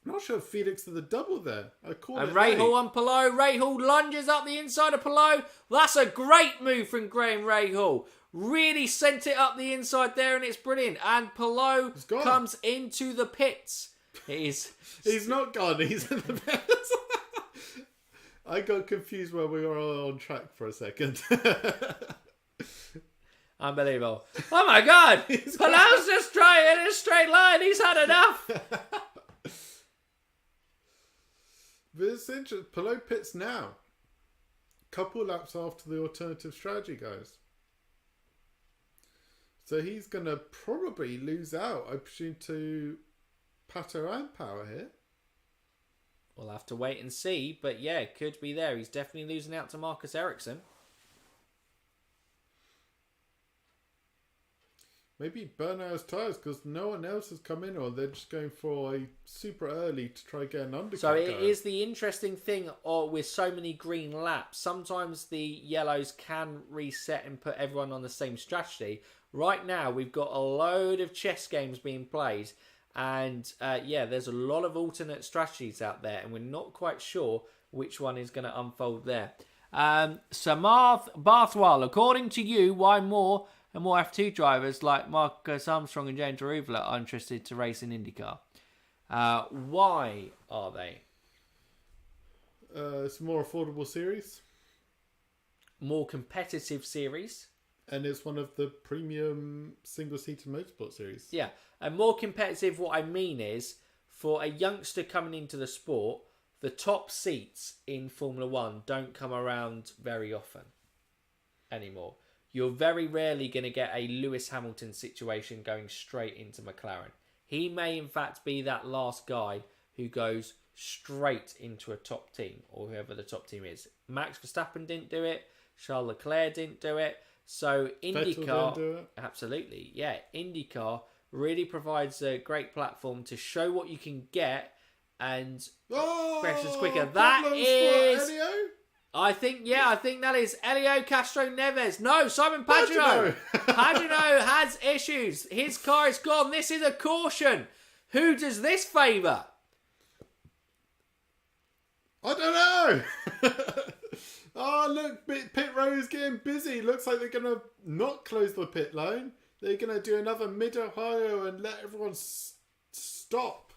I'm not sure if Felix did the double there. I call it. And Rahal on Palou. Rahal lunges up the inside of Palou. That's a great move from Graham Rahal. Really sent it up the inside there, and it's brilliant. And Palou comes into the pits. It is. He's not gone. He's in the pits. I got confused when we were all on track for a second. Unbelievable. Oh my God. Palou's just trying in a straight line. He's had enough. But it's interesting. Palou pits now. Couple laps after the alternative strategy goes. So he's going to probably lose out, I presume, to Pato and Power here. We'll have to wait and see. But yeah, could be there. He's definitely losing out to Marcus Erickson. Maybe burn out his tyres because no one else has come in, or they're just going for a super early to try and get an undercut. So it is the interesting thing with so many green laps. Sometimes the yellows can reset and put everyone on the same strategy. Right now, we've got a load of chess games being played. And there's a lot of alternate strategies out there. And we're not quite sure which one is going to unfold there. Samarth Barthwell, according to you, why more and more F2 drivers like Marcus Armstrong and James Aruvula are interested to race in IndyCar? Why are they? It's a more affordable series. More competitive series. And it's one of the premium single-seater motorsport series. Yeah, and more competitive, what I mean is, for a youngster coming into the sport, the top seats in Formula 1 don't come around very often anymore. You're very rarely going to get a Lewis Hamilton situation going straight into McLaren. He may, in fact, be that last guy who goes straight into a top team, or whoever the top team is. Max Verstappen didn't do it. Charles Leclerc didn't do it. So IndyCar, absolutely, yeah. IndyCar really provides a great platform to show what you can get and precious quicker. That is, I think that is Elio Castro Neves. No, Simon Pagenaud. Pagenaud has issues. His car is gone. This is a caution. Who does this favour? I don't know. Oh, look, pit row is getting busy. Looks like they're going to not close the pit lane. They're going to do another mid-Ohio and let everyone stop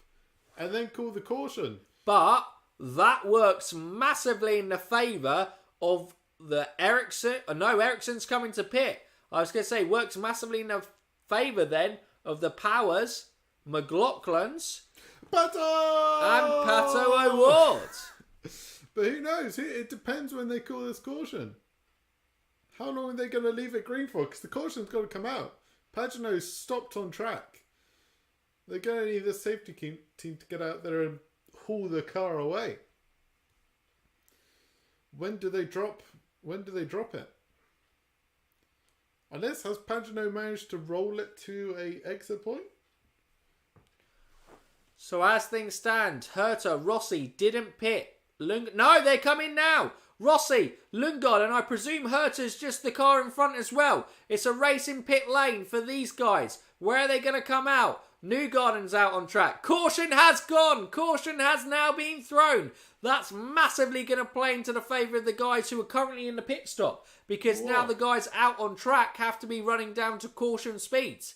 and then call the caution. But that works massively in the favour of the Erickson. No, Erickson's coming to pit. I was going to say, works massively in the favour then of the Powers, McLaughlin's, and Pato O'Ward. But who knows? It depends when they call this caution. How long are they going to leave it green for? Because the caution's got to come out. Pagenaud's stopped on track. They're going to need the safety team to get out there and haul the car away. When do they drop it? Unless, has Pagenaud managed to roll it to a exit point? So as things stand, Herta, Rossi didn't pit. No, they come in now. Rossi, Lingard, and I presume Herta's just the car in front as well. It's a race in pit lane for these guys. Where are they going to come out? Newgarden's out on track. Caution has gone. Caution has now been thrown. That's massively going to play into the favour of the guys who are currently in the pit stop. Because now the guys out on track have to be running down to caution speeds.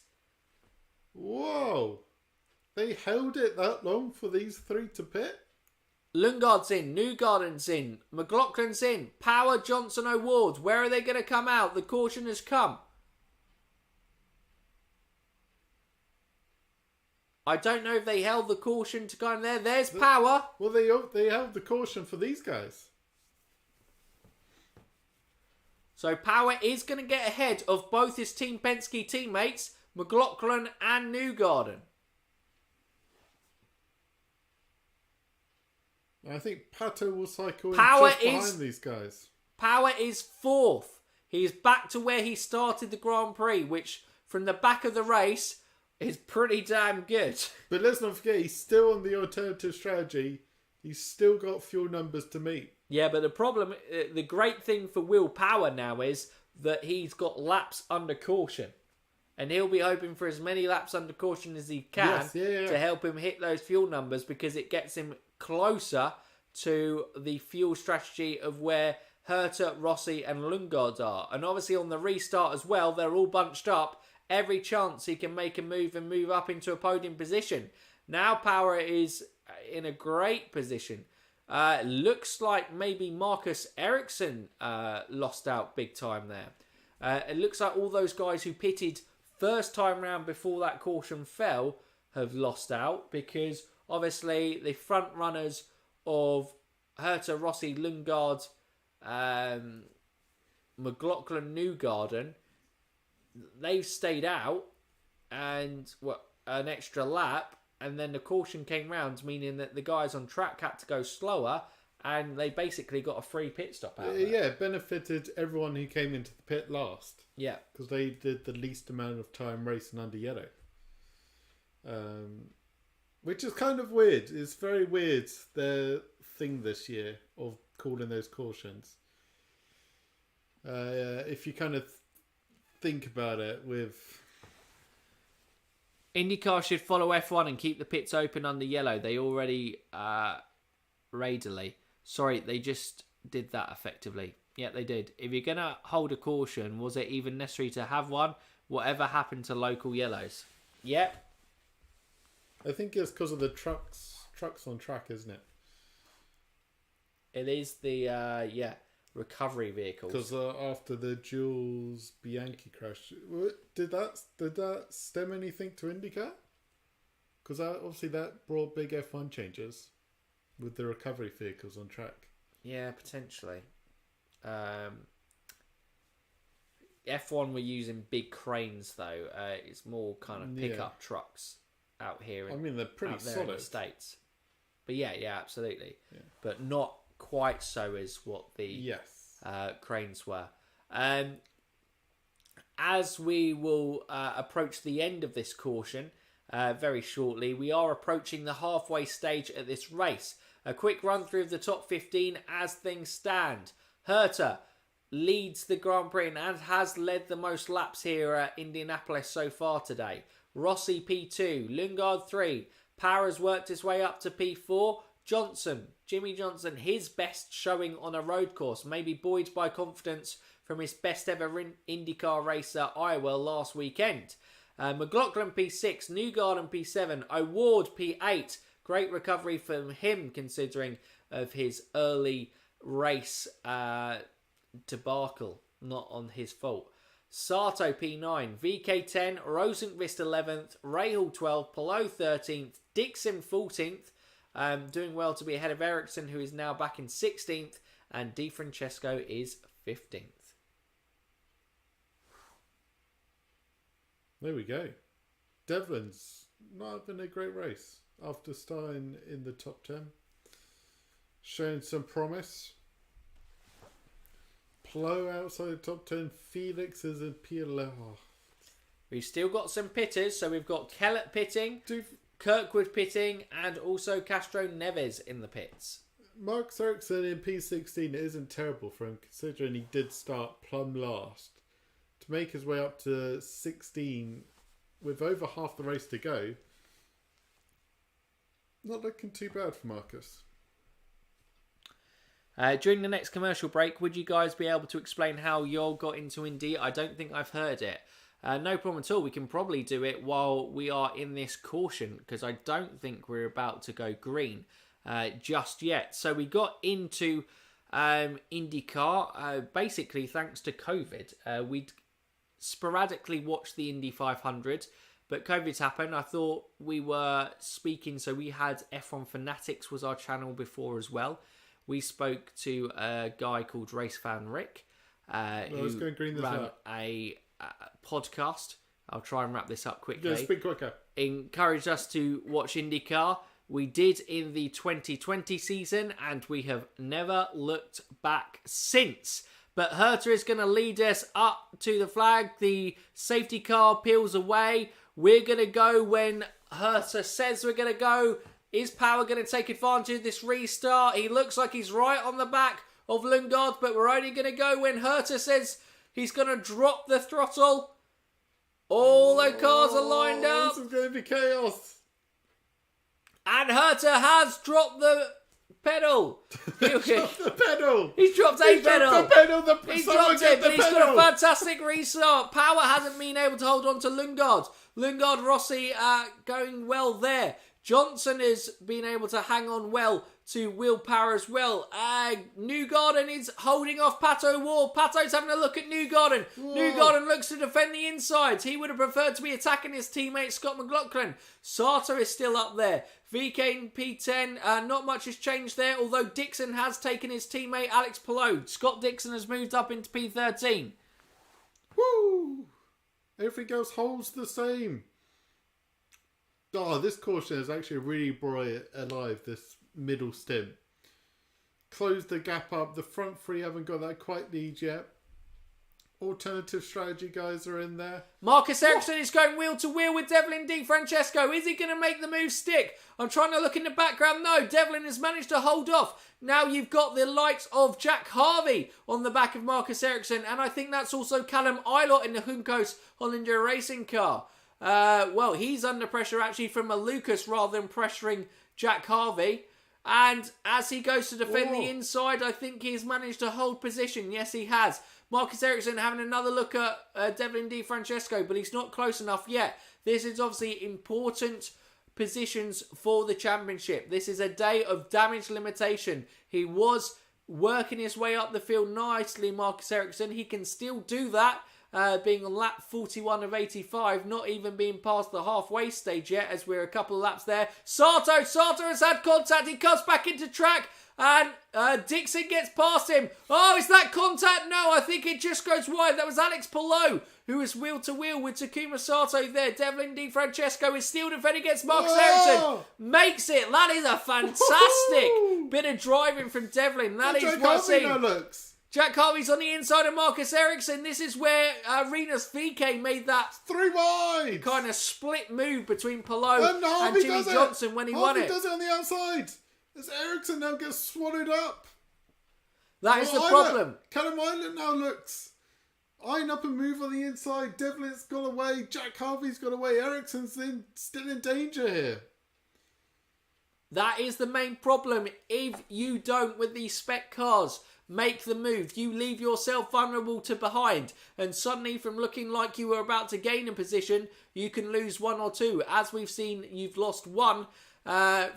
Whoa. They held it that long for these three to pit? Lingard's in. Newgarden's in. McLaughlin's in. Power, Johnson, O'Ward. Where are they going to come out? The caution has come. I don't know if they held the caution to go in there. There's Power. Well, they held the caution for these guys. So Power is going to get ahead of both his Team Penske teammates, McLaughlin and Newgarden. I think Pato will cycle in just behind these guys. Power is fourth. He's back to where he started the Grand Prix, which from the back of the race is pretty damn good. But let's not forget, he's still on the alternative strategy. He's still got fuel numbers to meet. Yeah, but the problem, the great thing for Will Power now is that he's got laps under caution. And he'll be hoping for as many laps under caution as he can to help him hit those fuel numbers, because it gets him closer to the fuel strategy of where Herta, Rossi and Lingard are. And obviously on the restart as well, they're all bunched up. Every chance he can make a move and move up into a podium position. Now Power is in a great position. Looks like maybe Marcus Erickson lost out big time there. It looks like all those guys who pitted first time round before that caution fell have lost out, because obviously the front runners of Herta, Rossi, Lingard, McLaughlin, Newgarden, they've stayed out and an extra lap, and then the caution came round, meaning that the guys on track had to go slower, and they basically got a free pit stop out of it. Yeah, it benefited everyone who came into the pit last. Yeah. Because they did the least amount of time racing under yellow. Which is kind of weird. It's very weird, their thing this year of calling those cautions. If you kind of think about it with... IndyCar should follow F1 and keep the pits open under yellow. They already they just did that effectively. Yeah, they did. If you're going to hold a caution, was it even necessary to have one? Whatever happened to local yellows? Yep. I think it's because of the trucks on track, isn't it? It is the, recovery vehicles. Because after the Jules Bianchi crash, did that stem anything to IndyCar? Because obviously that brought big F1 changes with the recovery vehicles on track. Yeah, potentially. F1 were using big cranes though. It's more kind of pickup trucks out here. They're pretty solid in the States. But yeah, absolutely. Yeah. But not quite so as what the cranes were. As we will approach the end of this caution very shortly, we are approaching the halfway stage at this race. A quick run through of the top 15 as things stand. Herta leads the Grand Prix and has led the most laps here at Indianapolis so far today. Rossi P2, Lingard 3, Power has worked his way up to P4. Jimmy Johnson, his best showing on a road course, maybe buoyed by confidence from his best ever IndyCar race at Iowa last weekend. McLaughlin P6, Newgarden P7, O'Ward P8. Great recovery from him considering of his early race debacle, not on his fault. Sato P9, VK10, Rosenqvist 11th, Rahal 12th, Palou 13th, Dixon 14th, doing well to be ahead of Erickson, who is now back in 16th, and Di Francesco is 15th. There we go. Devlin's not been a great race after starting in the top 10. Showing some promise. Plo outside the top 10. Felix is in P11. We've still got some pitters, so we've got Kellett pitting, Kirkwood pitting, and also Castro Neves in the pits. Mark Erickson in P16 isn't terrible for him, considering he did start plumb last. To make his way up to 16 with over half the race to go, Not looking too bad for Marcus. During the next commercial break, would you guys be able to explain how y'all got into Indy? I don't think I've heard it. No problem at all. We can probably do it while we are in this caution, because I don't think we're about to go green just yet. So we got into IndyCar, basically thanks to COVID. We'd sporadically watched the Indy 500, but COVID's happened. I thought we were speaking, so we had F1 Fanatics was our channel before as well. We spoke to a guy called Race Fan Rick, who ran a podcast. I'll try and wrap this up quickly. Yeah, speak quicker. Encouraged us to watch IndyCar. We did in the 2020 season, and we have never looked back since. But Herta is going to lead us up to the flag. The safety car peels away. We're going to go when Herta says we're going to go. Is Power going to take advantage of this restart? He looks like he's right on the back of Lingard, but we're only going to go when Herta says he's going to drop the throttle. All the cars are lined up. This is going to be chaos. And Herta has dropped the pedal. Dropped the pedal. He's dropped a pedal. Dropped the pedal. He's dropped it, but he's got a fantastic restart. Power hasn't been able to hold on to Lingard. Lingard, Rossi going well there. Johnson has been able to hang on well to Will Power as well. Newgarden is holding off Pato Ward. Pato's having a look at Newgarden. Whoa. Newgarden looks to defend the insides. He would have preferred to be attacking his teammate Scott McLaughlin. Sartor is still up there. VK in P10, not much has changed there, although Dixon has taken his teammate Alex Palou. Scott Dixon has moved up into P13. Woo! Everything else holds the same. Oh, this caution is actually really bright alive, this middle stint. Close the gap up. The front three haven't got that quite lead yet. Alternative strategy guys are in there. Marcus Erickson is going wheel to wheel with Devlin Di Francesco. Is he going to make the move stick? I'm trying to look in the background. No, Devlin has managed to hold off. Now you've got the likes of Jack Harvey on the back of Marcus Erickson. And I think that's also Callum Eilert in the Juncos Hollinger racing car. Well, he's under pressure actually from a Lucas rather than pressuring Jack Harvey. And as he goes to defend the inside, I think he's managed to hold position. Yes, he has. Marcus Ericsson having another look at Devlin Di Francesco, but he's not close enough yet. This is obviously important positions for the championship. This is a day of damage limitation. He was working his way up the field nicely, Marcus Ericsson. He can still do that. Being on lap 41 of 85, not even being past the halfway stage yet, as we're a couple of laps there. Sarto has had contact. He comes back into track, and Dixon gets past him. Oh, is that contact? No, I think it just goes wide. That was Alex Palou, who was wheel to wheel with Takuma Sato there. Devlin Di Francesco is still defending against Marcus Ericsson. Makes it. That is a fantastic bit of driving from Devlin. That is what I've seen. Jack Harvey's on the inside of Marcus Ericsson. This is where Renus VK made that 3 wide kind of split move between Palou and Jimmy Johnson when he won it. Harvey does it on the outside. As Ericsson now gets swallowed up. That is the problem. Callum Eilert now looks eyeing up a move on the inside. Devlin's got away. Jack Harvey's got away. Ericsson's still in danger here. That is the main problem. If you don't, with these spec cars, make the move, you leave yourself vulnerable to behind, and suddenly from looking like you were about to gain a position, you can lose 1 or 2. As we've seen, you've lost 1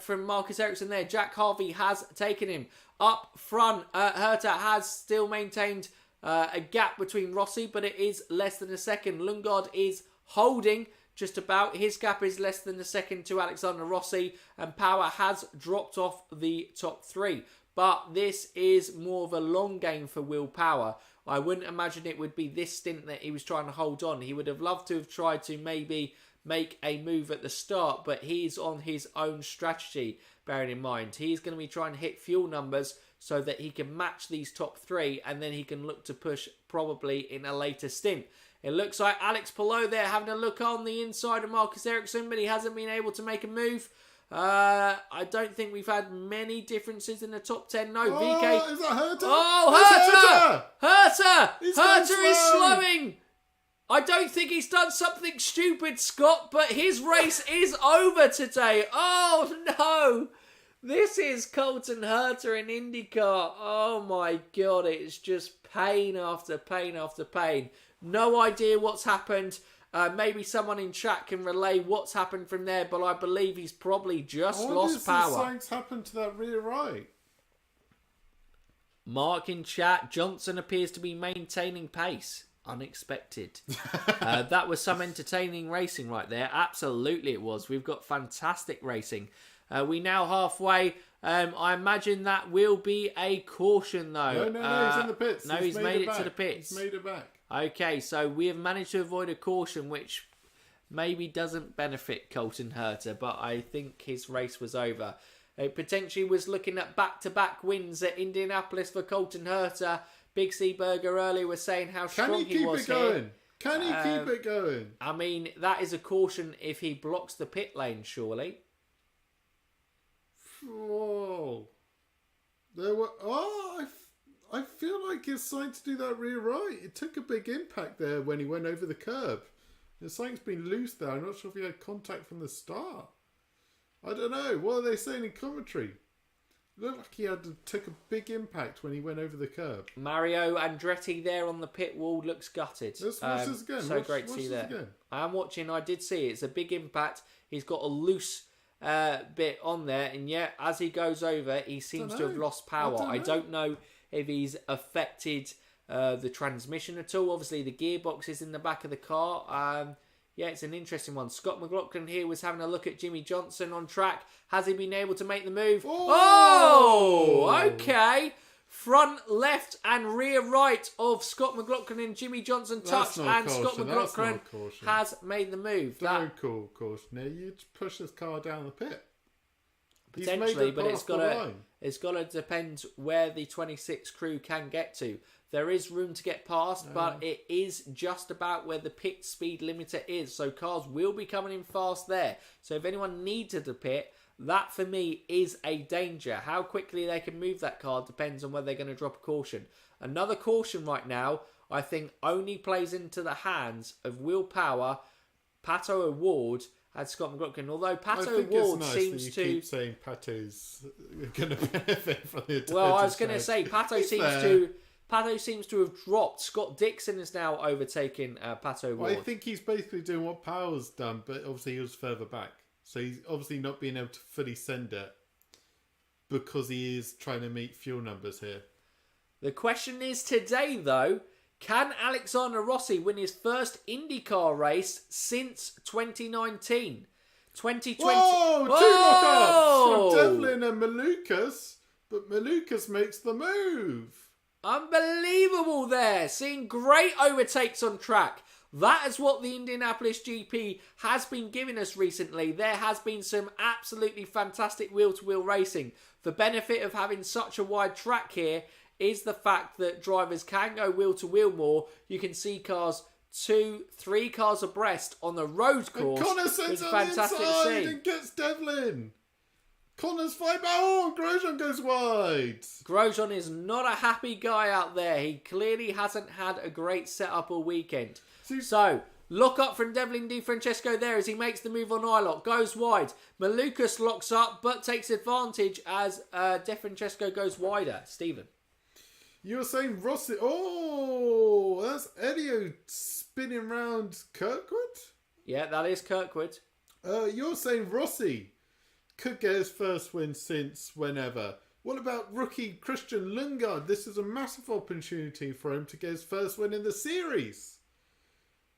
from Marcus Ericsson there. Jack Harvey has taken him up front. Herta has still maintained a gap between Rossi, but it is less than a second. Lingard is holding just about. His gap is less than a second to Alexander Rossi, and Power has dropped off the top 3. But this is more of a long game for Will Power. I wouldn't imagine it would be this stint that he was trying to hold on. He would have loved to have tried to maybe make a move at the start, but he's on his own strategy, bearing in mind. He's going to be trying to hit fuel numbers so that he can match these top 3, and then he can look to push probably in a later stint. It looks like Alex Palou there having a look on the inside of Marcus Ericsson, but he hasn't been able to make a move. I don't think we've had many differences in the top 10. No, VK. Is that Herta? Oh, Herta! Herta is slow. slowing. I don't think he's done something stupid, Scott, but his race is over today. Oh, no. This is Colton Herta in IndyCar. Oh my God, it's just pain after pain after pain. No idea what's happened. Maybe someone in chat can relay what's happened from there, but I believe he's probably just lost power. Something's happened to that rear right. Mark in chat, Johnson appears to be maintaining pace. Unexpected. That was some entertaining racing right there. Absolutely it was. We've got fantastic racing. We now halfway. I imagine that will be a caution though. No, he's in the pits. No, he's made it to the pits. He's made it back. Okay, so we have managed to avoid a caution, which maybe doesn't benefit Colton Herta, but I think his race was over. It potentially was looking at back-to-back wins at Indianapolis for Colton Herta. Big Seaberger earlier was saying how strong he was here. Can he keep it going? I mean, that is a caution if he blocks the pit lane, surely. Whoa. I feel like it's something to do that rear right. It took a big impact there when he went over the curb. Something's been loose there. I'm not sure if he had contact from the start. I don't know. What are they saying in commentary? It looked like he took a big impact when he went over the curb. Mario Andretti there on the pit wall looks gutted. Let's watch this again. Great to see that. I am watching. I did see it. It's a big impact. He's got a loose bit on there, and yet as he goes over, he seems to have lost power. I don't know if he's affected the transmission at all. Obviously, the gearbox is in the back of the car. Yeah, it's an interesting one. Scott McLaughlin here was having a look at Jimmy Johnson on track. Has he been able to make the move? Oh, okay. Front left and rear right of Scott McLaughlin and Jimmy Johnson touched, and Scott McLaughlin has made the move. Don't call caution. Now you just push this car down the pit. Potentially, but it's got to depend where the 26 crew can get to. There is room to get past, but it is just about where the pit speed limiter is. So cars will be coming in fast there. So if anyone needed to pit, that for me is a danger. How quickly they can move that car depends on whether they're going to drop a caution. Another caution right now, I think, only plays into the hands of Will Power, Pato O'Ward, and Scott McLaughlin. Although Pato O'Ward seems to keep saying Pato's going to benefit from the attention. Well, I was going to say Pato seems to have dropped. Scott Dixon is now overtaking Pato O'Ward. Well, I think he's basically doing what Power's done, but obviously he was further back. So he's obviously not being able to fully send it because he is trying to meet fuel numbers here. The question is today, though, can Alexander Rossi win his first IndyCar race since 2019? 2020. Whoa! Two knockouts from Devlin and Malukas, but Malukas makes the move. Unbelievable there. Seeing great overtakes on track. That is what the Indianapolis GP has been giving us recently. There has been some absolutely fantastic wheel-to-wheel racing. The benefit of having such a wide track here is the fact that drivers can go wheel-to-wheel more. You can see cars 2-3 cars abreast on the road course. And Conor sends on the inside and gets Devlin. Connor's 5. Oh, Grosjean goes wide. Grosjean is not a happy guy out there. He clearly hasn't had a great setup all weekend. So, lock up from Devlin Di Francesco there as he makes the move on Ilott. Goes wide. Malukas locks up but takes advantage as Di Francesco goes wider. Stephen. You were saying Rossi. Oh, that's Eddie spinning round Kirkwood? Yeah, that is Kirkwood. You're saying Rossi could get his first win since whenever. What about rookie Christian Lingard? This is a massive opportunity for him to get his first win in the series.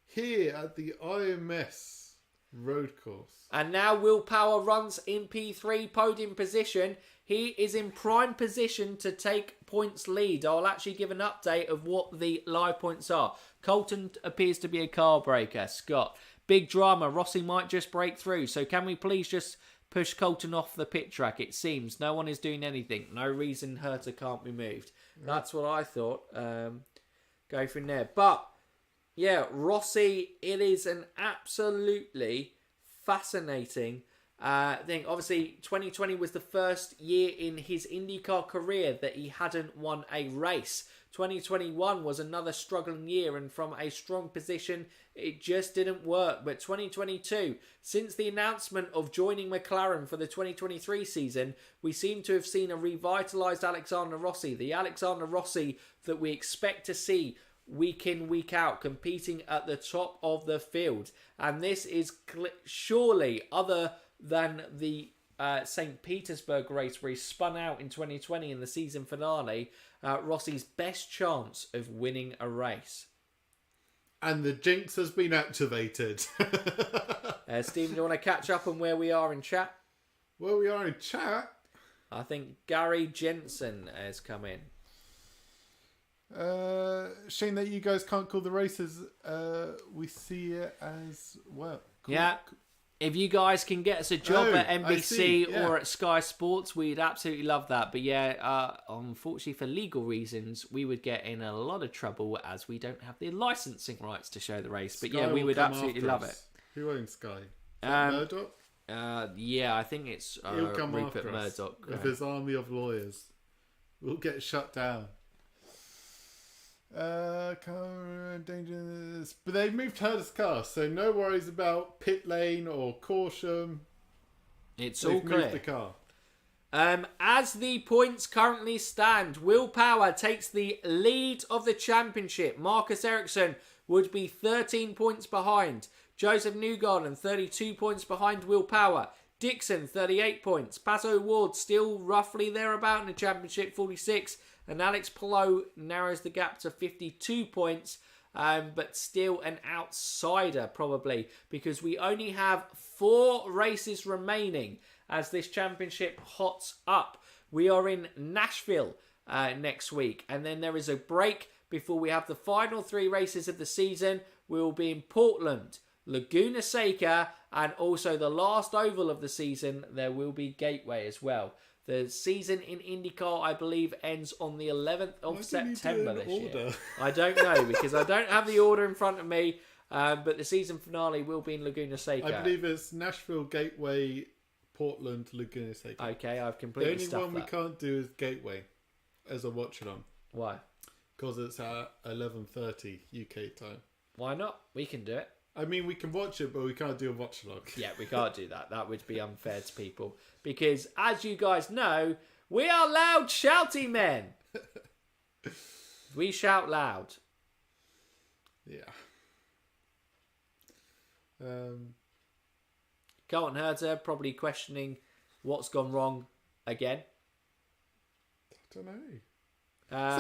Here at the IMS road course. And now Will Power runs in P3 podium position. He is in prime position to take points lead. I'll actually give an update of what the live points are. Colton appears to be a car breaker. Scott, big drama. Rossi might just break through. So can we please just push Colton off the pit track? It seems no one is doing anything. No reason Herta can't be moved. That's what I thought. Go from there. But yeah, Rossi, it is an absolutely fascinating thing. Obviously, 2020 was the first year in his IndyCar career that he hadn't won a race. 2021 was another struggling year, and from a strong position, it just didn't work. But 2022, since the announcement of joining McLaren for the 2023 season, we seem to have seen a revitalised Alexander Rossi, the Alexander Rossi that we expect to see week in, week out, competing at the top of the field. And this is surely, other than the St. Petersburg race where he spun out in 2020 in the season finale, Rossi's best chance of winning a race. And the jinx has been activated. Stephen, do you want to catch up on where we are in chat? Where we are in chat? I think Gary Jensen has come in. Shame that you guys can't call the races. We see it as well. Cool. Yeah. If you guys can get us a job at NBC or at Sky Sports, we'd absolutely love that. But yeah, unfortunately for legal reasons, we would get in a lot of trouble as we don't have the licensing rights to show the race. But yeah, we would absolutely love it. Who owns Sky? Murdoch? Yeah, I think it's Rupert Murdoch. With his army of lawyers. We'll get shut down. Dangerous. But they've moved Hurder's car, so no worries about pit lane or caution. It's all clear. Moved the car. As the points currently stand, Will Power takes the lead of the championship. Marcus Erickson would be 13 points behind. Joseph Newgarden 32 points behind Will Power. Dixon 38 points. Pato Ward still roughly thereabout in the championship, 46. And Alex Palou narrows the gap to 52 points, but still an outsider probably, because we only have 4 races remaining as this championship hots up. We are in Nashville next week, and then there is a break before we have the final 3 races of the season. We will be in Portland, Laguna Seca, and also the last oval of the season, there will be Gateway as well. The season in IndyCar, I believe, ends on the 11th of September this year. I don't know, because I don't have the order in front of me, but the season finale will be in Laguna Seca. I believe it's Nashville, Gateway, Portland, Laguna Seca. Okay, I've completely stuffed that. The only one we can't do is Gateway as a watch-along. Why? Because it's at 11:30 UK time. Why not? We can do it. I mean, we can watch it, but we can't do a watch-along. Yeah, we can't do that. That would be unfair to people. Because, as you guys know, we are loud, shouty men. We shout loud. Yeah. Colton Herter probably questioning what's gone wrong again. I don't know.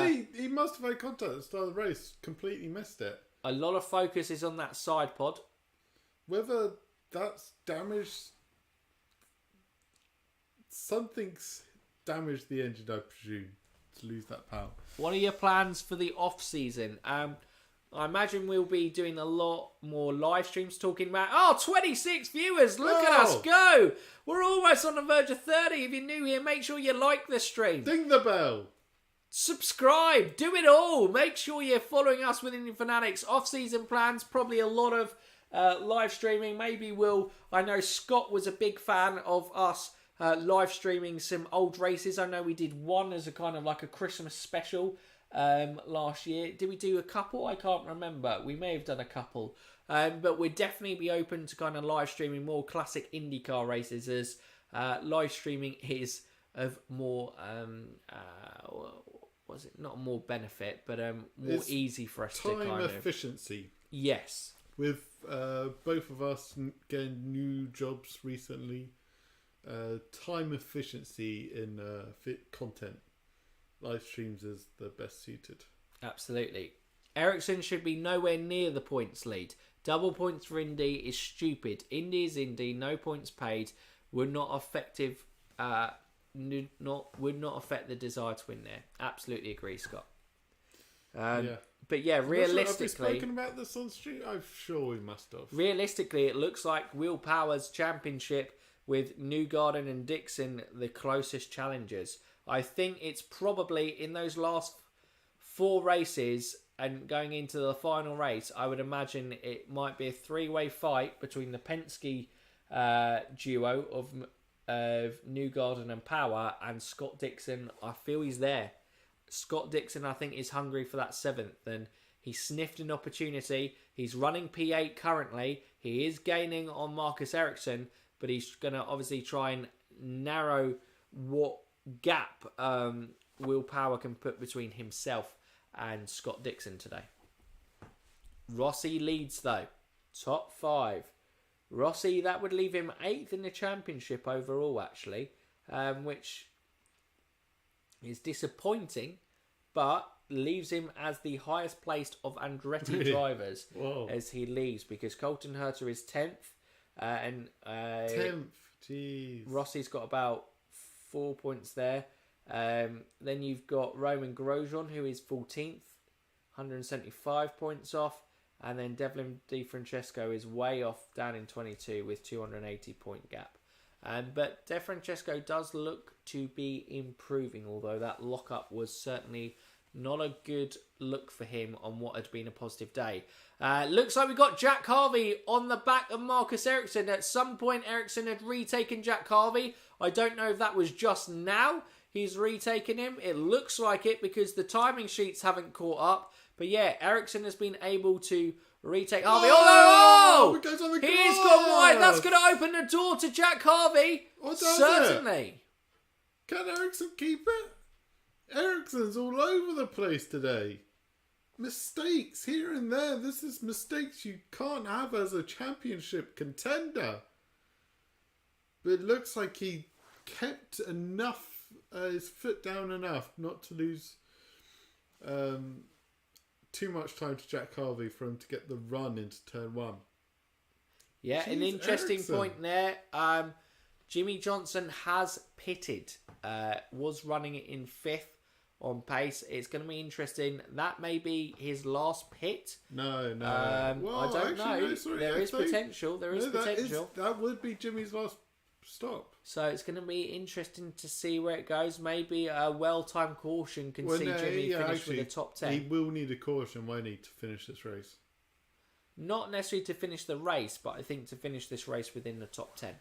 See, he must have had contact at the start of the race. Completely missed it. A lot of focus is on that side pod. Whether that's damaged... Something's damaged the engine, I presume, to lose that power. What are your plans for the off-season? I imagine we'll be doing a lot more live streams talking about... 26 viewers! Look at us go! We're almost on the verge of 30. If you're new here, make sure you like the stream. Ding the bell! Subscribe! Do it all! Make sure you're following us with Indy Fanatics. Off-season plans, probably a lot of live streaming. Maybe I know Scott was a big fan of us live streaming some old races. I know we did one as a kind of like a Christmas special last year. Did we do a couple? I can't remember. We may have done a couple. But we'd definitely be open to kind of live streaming more classic IndyCar races, as live streaming is of more... was it not more benefit, but more easy for us to kind of... Time efficiency. Yes. With both of us getting new jobs recently, time efficiency in fit content, live streams is the best suited. Absolutely. Erickson should be nowhere near the points lead. Double points for Indy is stupid. Indy is Indy, no points paid. Would not effective... would not affect the desire to win there. Absolutely agree, Scott. But yeah, realistically... Have we spoken about this on stream? I'm sure we must have. Realistically, it looks like Will Power's championship with Newgarden and Dixon the closest challengers. I think it's probably in those last 4 races and going into the final race, I would imagine it might be a 3-way fight between the Penske duo of Newgarden and Power and Scott Dixon. I feel he's there. Scott Dixon, I think, is hungry for that 7th, and he sniffed an opportunity. He's running P8 currently. He is gaining on Marcus Erickson, but he's going to obviously try and narrow what gap Will Power can put between himself and Scott Dixon today. Rossi leads though. Top 5. Rossi, that would leave him 8th in the championship overall, actually, which is disappointing, but leaves him as the highest placed of Andretti drivers as he leaves, because Colton Herta is 10th, and 10th, jeez. Rossi's got about 4 points there. Then you've got Roman Grosjean, who is 14th, 175 points off. And then Devlin DeFrancesco is way off, down in 22 with 280 point gap. But DeFrancesco does look to be improving, although that lockup was certainly not a good look for him on what had been a positive day. Looks like we got Jack Harvey on the back of Marcus Ericsson. At some point, Ericsson had retaken Jack Harvey. I don't know if that was just now he's retaken him. It looks like it because the timing sheets haven't caught up. But yeah, Ericsson has been able to retake Harvey. Oh! He's gone wide. That's going to open the door to Jack Harvey. Certainly. Can Ericsson keep it? Ericsson's all over the place today. Mistakes here and there. This is mistakes you can't have as a championship contender. But it looks like he kept enough, his foot down enough not to lose too much time to Jack Harvey for him to get the run into turn 1. Yeah, an interesting point there. Jimmy Johnson has pitted, was running it in 5th on pace. It's going to be interesting. That may be his last pit. No. Well, I don't know. No, sorry, there is potential. That would be Jimmy's last stop. So it's going to be interesting to see where it goes. Maybe a well-timed caution can see Jimmy finish with a top 10. He will need a caution, won't he, to finish this race? Not necessarily to finish the race, but I think to finish this race within the top 10.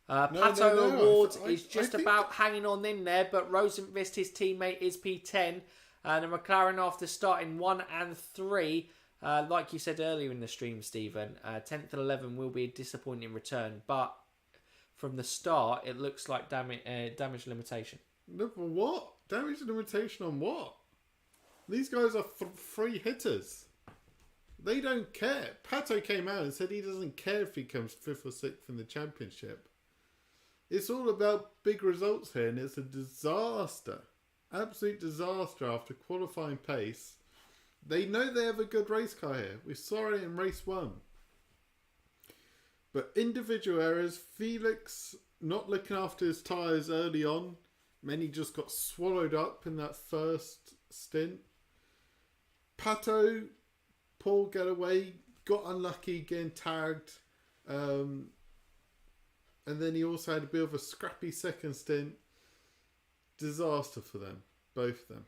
Pato Awards is just about hanging on in there, but Rosenqvist, his teammate, is P10. And the McLaren, after starting 1 and 3, like you said earlier in the stream, Stephen, 10th and 11 will be a disappointing return, but from the start, it looks like damage limitation. No, for what? Damage limitation on what? These guys are free hitters. They don't care. Pato came out and said he doesn't care if he comes 5th or 6th in the championship. It's all about big results here, and it's a disaster. Absolute disaster after qualifying pace. They know they have a good race car here. We saw it in race 1. But individual errors, Felix not looking after his tyres early on. Many just got swallowed up in that first stint. Pato, poor getaway, got unlucky getting tagged. And then he also had a bit of a scrappy second stint. Disaster for them, both of them.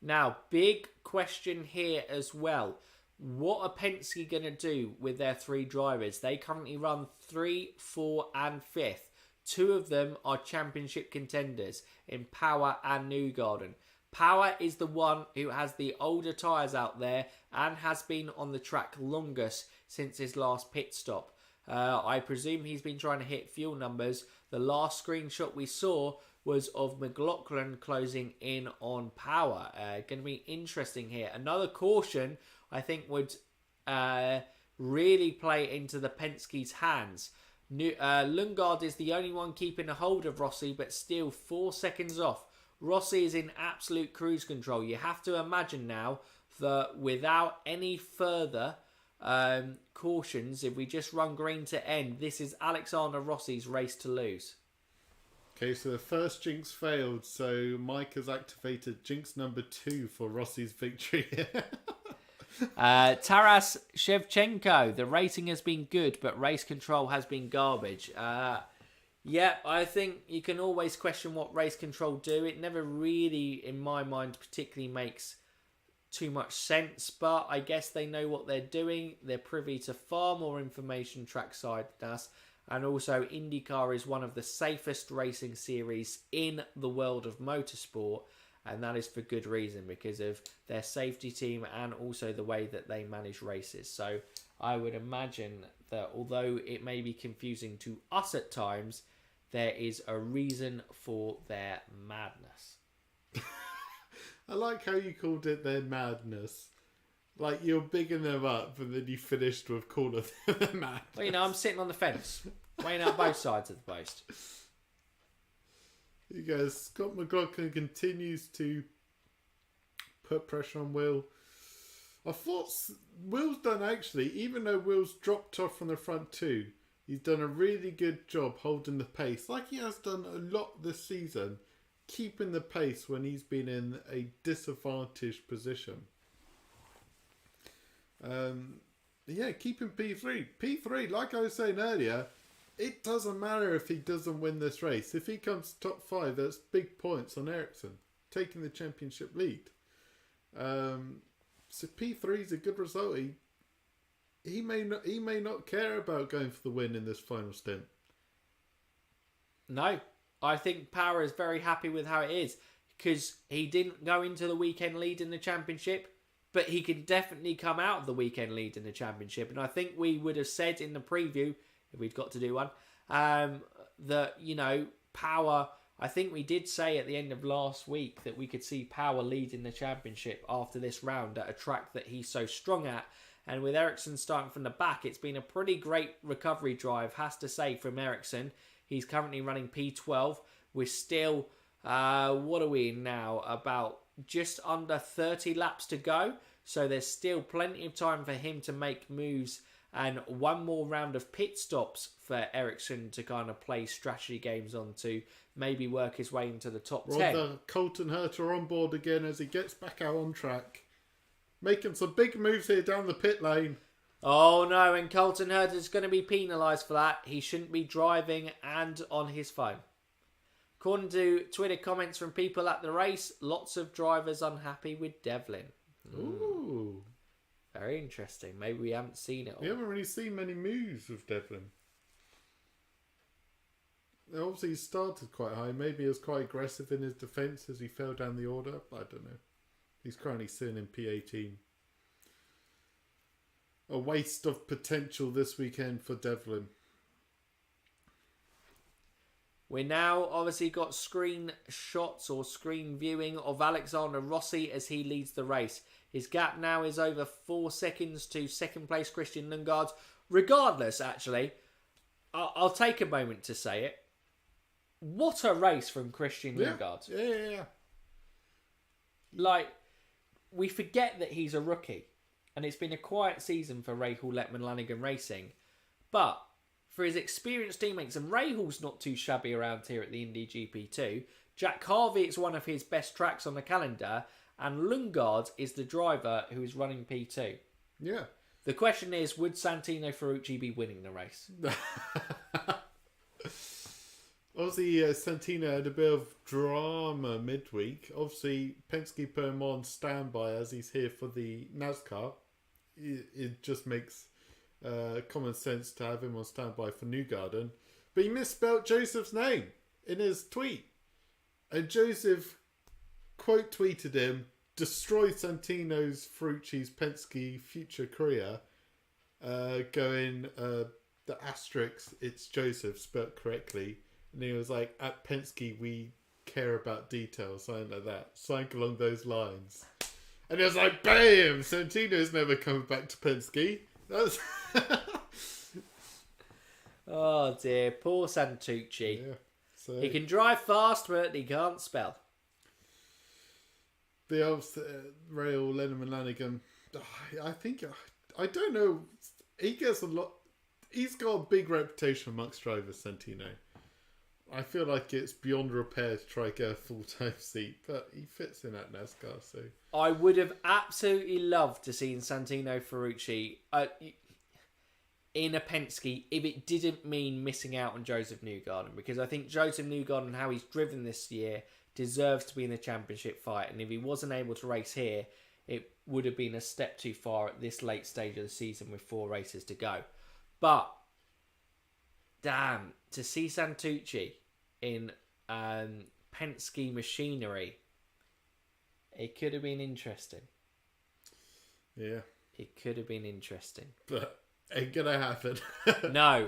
Now, big question here as well. What are Penske going to do with their 3 drivers? They currently run 3, 4 and 5th. 2 of them are championship contenders in Power and Newgarden. Power is the one who has the older tyres out there and has been on the track longest since his last pit stop. I presume he's been trying to hit fuel numbers. The last screenshot we saw was of McLaughlin closing in on Power. Going to be interesting here. Another caution I think would really play into the Penske's hands. Lingard is the only one keeping a hold of Rossi, but still 4 seconds off. Rossi is in absolute cruise control. You have to imagine now that without any further cautions, if we just run green to end, this is Alexander Rossi's race to lose. Okay, so the first jinx failed, so Mike has activated jinx number 2 for Rossi's victory. Taras Shevchenko, the racing has been good, but race control has been garbage. Yeah, I think you can always question what race control do. It never really, in my mind, particularly makes too much sense, but I guess they know what they're doing. They're privy to far more information trackside than us. And also, IndyCar is one of the safest racing series in the world of motorsport. And that is for good reason, because of their safety team and also the way that they manage races. So I would imagine that although it may be confusing to us at times, there is a reason for their madness. I like how you called it their madness. Like, you're bigging them up, and then you finished with calling them their madness. Well, you know, I'm sitting on the fence, weighing out both sides of the post. You guys, Scott McLaughlin continues to put pressure on Will. I thought Will's done, actually, even though Will's dropped off from the front two, he's done a really good job holding the pace, like he has done a lot this season, keeping the pace when he's been in a disadvantaged position. Keeping P3. P3, like I was saying earlier, it doesn't matter if he doesn't win this race. If he comes top 5, that's big points on Erickson, taking the championship lead. So P3 is a good result. He may not care about going for the win in this final stint. No, I think Power is very happy with how it is, because he didn't go into the weekend lead in the championship, but he can definitely come out of the weekend lead in the championship. And I think we would have said in the preview, if we'd got to do one, that, you know, Power, I think we did say at the end of last week that we could see Power lead in the championship after this round at a track that he's so strong at. And with Erickson starting from the back, it's been a pretty great recovery drive, has to say, from Erickson. He's currently running P12. We're still, what are we now? About just under 30 laps to go. So there's still plenty of time for him to make moves, and one more round of pit stops for Erickson to kind of play strategy games on to maybe work his way into the top 10. The Colton Herter on board again as he gets back out on track. Making some big moves here down the pit lane. Oh no, and Colton Herter's going to be penalised for that. He shouldn't be driving and on his phone. According to Twitter comments from people at the race, lots of drivers unhappy with Devlin. Ooh. Very interesting. Maybe we haven't seen it all. We haven't really seen many moves with Devlin. Obviously, he started quite high. Maybe he was quite aggressive in his defence as he fell down the order. I don't know. He's currently sitting in P18. A waste of potential this weekend for Devlin. We now obviously got screen shots or screen viewing of Alexander Rossi as he leads the race. His gap now is over 4 seconds to second place Christian Lingard. Regardless, actually, I'll take a moment to say it. What a race from Christian Lingard. Yeah. Like, we forget that he's a rookie. And it's been a quiet season for Rahal Lettman Racing. But for his experienced teammates, and Rahal's not too shabby around here at the Indy GP2. Jack Harvey, it's one of his best tracks on the calendar. And Lingard is the driver who is running P2. Yeah. The question is, would Santino Ferrucci be winning the race? Obviously, Santino had a bit of drama midweek. Obviously, Penske put him on standby as he's here for the NASCAR. It just makes common sense to have him on standby for Newgarden. But he misspelled Joseph's name in his tweet. And Joseph quote tweeted him, "Destroy Santino's Ferrucci's Penske future career," going, the asterisk, it's Joseph spelled correctly. And he was like, "At Penske, we care about details," something like that. Something along those lines. And it was like, bam! Santino's never coming back to Penske. That's Oh dear, poor Santucci. Yeah, so He can drive fast, but he can't spell. the old Rail Lennon Lanigan, I think, I don't know, he gets a lot, he's got a big reputation amongst drivers, Santino. I feel like it's beyond repair to try to get a full-time seat, but he fits in at NASCAR, so... I would have absolutely loved to see Santino Ferrucci in a Penske if it didn't mean missing out on Joseph Newgarden, because I think Joseph Newgarden, how he's driven this year, deserves to be in the championship fight, and if he wasn't able to race here, it would have been a step too far at this late stage of the season with 4 races to go. But, damn, to see Santucci in Penske machinery It could have been interesting. Yeah. It could have been interesting. But ain't gonna happen. No.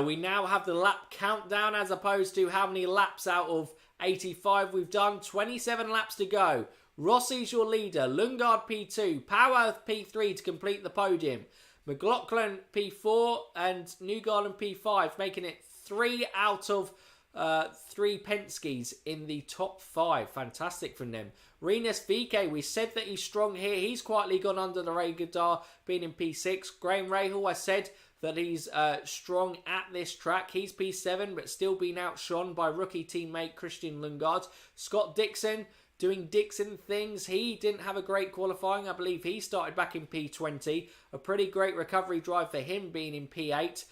We now have the lap countdown as opposed to how many laps out of 85 we've done. 27 laps to go. Rossi's your leader. Lingard P2. Power P3 to complete the podium. McLaughlin P4 and Newgarden P5, making it 3 out of 3 Penske's in the top 5. Fantastic from them. Rinus VK, we said that he's strong here. He's quietly gone under the radar, being in P6. Graham Rahal, I said that he's strong at this track. He's P7, but still being outshone by rookie teammate Christian Lingard. Scott Dixon doing Dixon things. He didn't have a great qualifying. I believe he started back in P20. A pretty great recovery drive for him being in P8,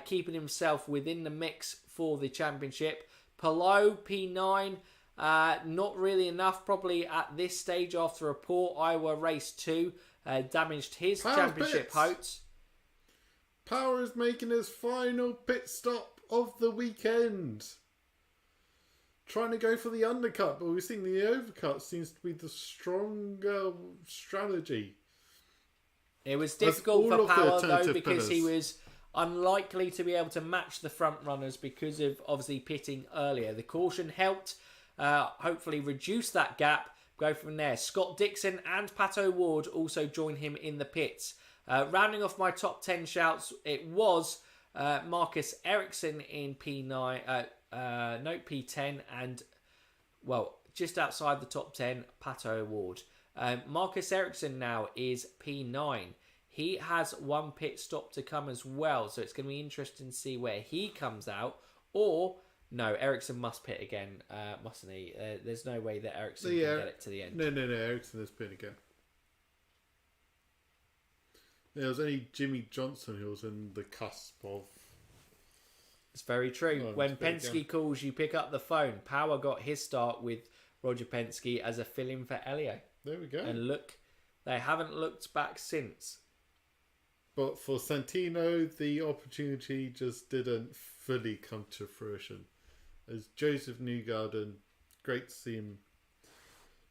keeping himself within the mix for the championship. Palou, P9, not really enough probably at this stage after a poor Iowa race 2. Damaged his championship hopes. Power is making his final pit stop of the weekend. Trying to go for the undercut, but we've seen the overcut seems to be the stronger strategy. It was difficult for Power though because he was unlikely to be able to match the front runners because of obviously pitting earlier. The caution helped hopefully reduce that gap. Go from there. Scott Dixon and Pato Ward also join him in the pits. Rounding off my top 10 shouts, it was Marcus Erickson in P9, P10, and well, just outside the top 10, Pato Ward. Marcus Erickson now is P9. He has one pit stop to come as well, so it's going to be interesting to see where he comes out. Or, no, Erickson must pit again, mustn't he? There's no way that Erickson can get it to the end. No, Erickson has pit again. There was only Jimmy Johnson who was in the cusp of... It's very true. When Penske calls, you pick up the phone. Power got his start with Roger Penske as a fill-in for Elio. There we go. And look, they haven't looked back since. But for Santino, the opportunity just didn't fully come to fruition. As Joseph Newgarden, great to see him.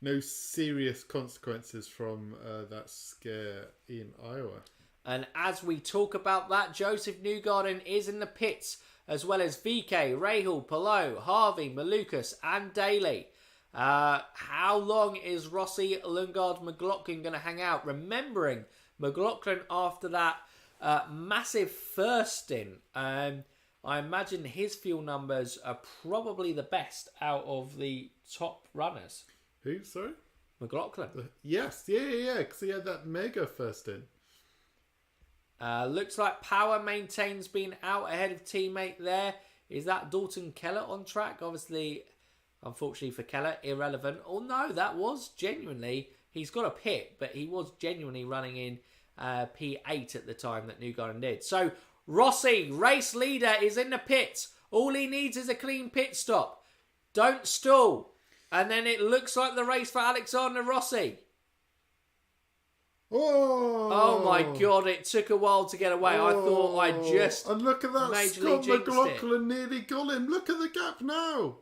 No serious consequences from that scare in Iowa. And as we talk about that, Joseph Newgarden is in the pits, as well as VK, Rahal, Palou, Harvey, Malukas, and Daly. How long is Rossi, Lingard, McLaughlin going to hang out? Remembering McLaughlin after that massive first stint, I imagine his fuel numbers are probably the best out of the top runners. Who, sorry? McLaughlin. Yes, yeah, because he had that mega first stint. Looks like Power maintains being out ahead of teammate there. Is that Dalton Keller on track? Obviously, unfortunately for Keller, irrelevant. Oh no, that was genuinely... He's got a pit, but he was genuinely running in P8 at the time that Newgarden did. So, Rossi, race leader, is in the pits. All he needs is a clean pit stop. Don't stall. And then it looks like the race for Alexander Rossi. Oh my God, it took a while to get away. I thought I just... And look at that, Scott McLaughlin nearly got him. Look at the gap now.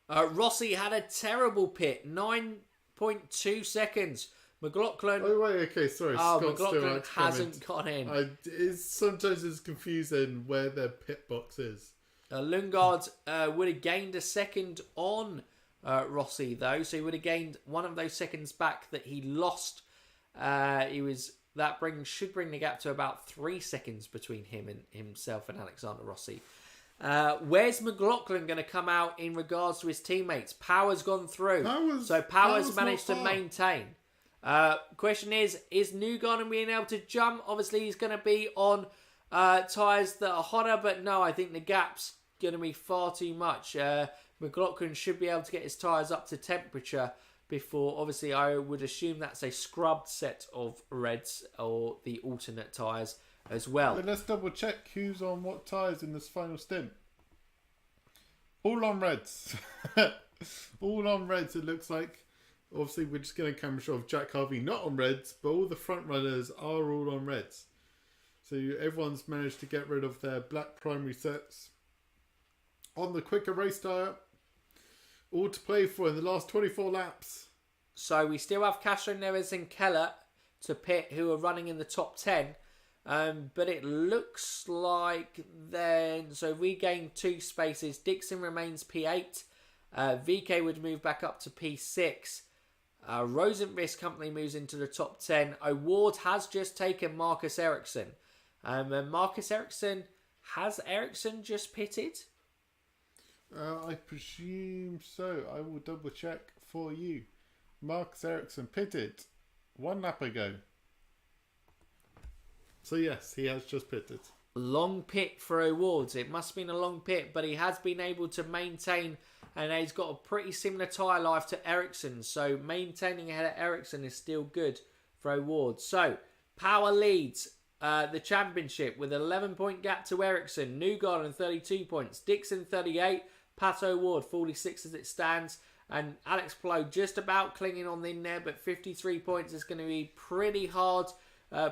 Rossi had a terrible pit, 9.2 seconds. McLaughlin... Oh, wait, okay, sorry. Oh, McLaughlin hasn't got in. Sometimes it's confusing where their pit box is. Lingard would have gained a second on Rossi, though. So he would have gained one of those seconds back that he lost. Should bring the gap to about 3 seconds between himself and Alexander Rossi. Where's McLaughlin going to come out in regards to his teammates? Power's gone through. Power's managed to maintain. Question is Newgarden being able to jump? Obviously, he's going to be on tyres that are hotter, but no, I think the gap's going to be far too much. McLaughlin should be able to get his tyres up to temperature before, obviously, I would assume that's a scrubbed set of reds or the alternate tyres as well. But let's double check who's on what tyres in this final stint. All on reds. All on reds, it looks like. Obviously, we're just going to camera shot of Jack Harvey not on reds, but all the front runners are all on reds. So everyone's managed to get rid of their black primary sets. On the quicker race tyre, all to play for in the last 24 laps. So we still have Castro, Neves and Keller to pit, who are running in the top 10. But it looks like then... So we gain 2 spaces. Dixon remains P8. VK would move back up to P6. Rosenqvist company moves into the top 10. Award has just taken Marcus Erickson. And Marcus Erickson... Has Erickson just pitted? I presume so. I will double check for you. Marcus Erickson pitted 1 lap ago. So yes, he has just pitted. Long pit for Awards. It must have been a long pit, but he has been able to maintain, and he's got a pretty similar tyre life to Ericsson. So maintaining ahead of Ericsson is still good for Awards. So Power leads the championship with an 11-point gap to Ericsson. Lingard on 32 points. Dixon 38. Pato Ward 46 as it stands. And Alex Palou just about clinging on in there, but 53 points is going to be pretty hard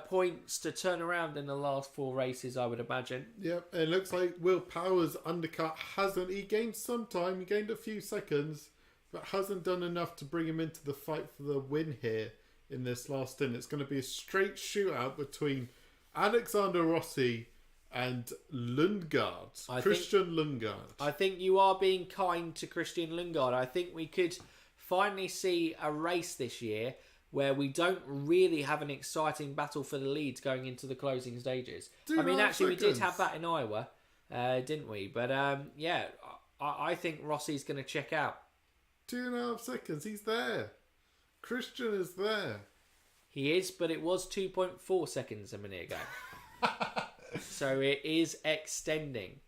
points to turn around in the last 4 races, I would imagine. Yep, it looks like Will Power's undercut hasn't... He gained some time, he gained a few seconds, but hasn't done enough to bring him into the fight for the win here in this last stint. It's going to be a straight shootout between Alexander Rossi and Lingard. Christian Lingard. I think you are being kind to Christian Lingard. I think we could finally see a race this year where we don't really have an exciting battle for the lead going into the closing stages. I mean, actually, we did have that in Iowa, didn't we? But yeah, I think Rossi's going to check out. 2.5 seconds. He's there. Christian is there. He is, but it was 2.4 seconds a minute ago. So it is extending.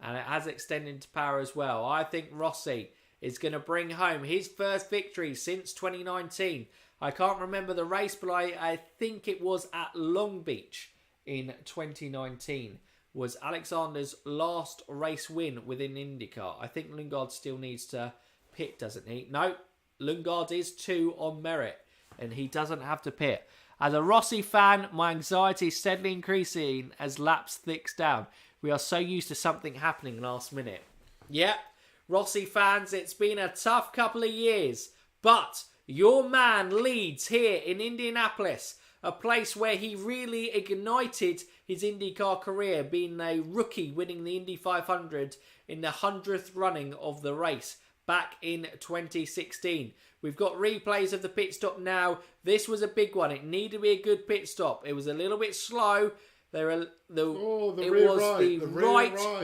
And it has extended to power as well. I think Rossi is going to bring home his first victory since 2019. I can't remember the race, but I think it was at Long Beach in 2019. Was Alexander's last race win within IndyCar. I think Lingard still needs to pit, doesn't he? No, Lingard is 2 on merit. And he doesn't have to pit. As a Rossi fan, my anxiety is steadily increasing as laps thicks down. We are so used to something happening last minute. Yep, Rossi fans, it's been a tough couple of years. But your man leads here in Indianapolis, a place where he really ignited his IndyCar career, being a rookie winning the Indy 500 in the 100th running of the race back in 2016. We've got replays of the pit stop now. This was a big one. It needed to be a good pit stop. It was a little bit slow. The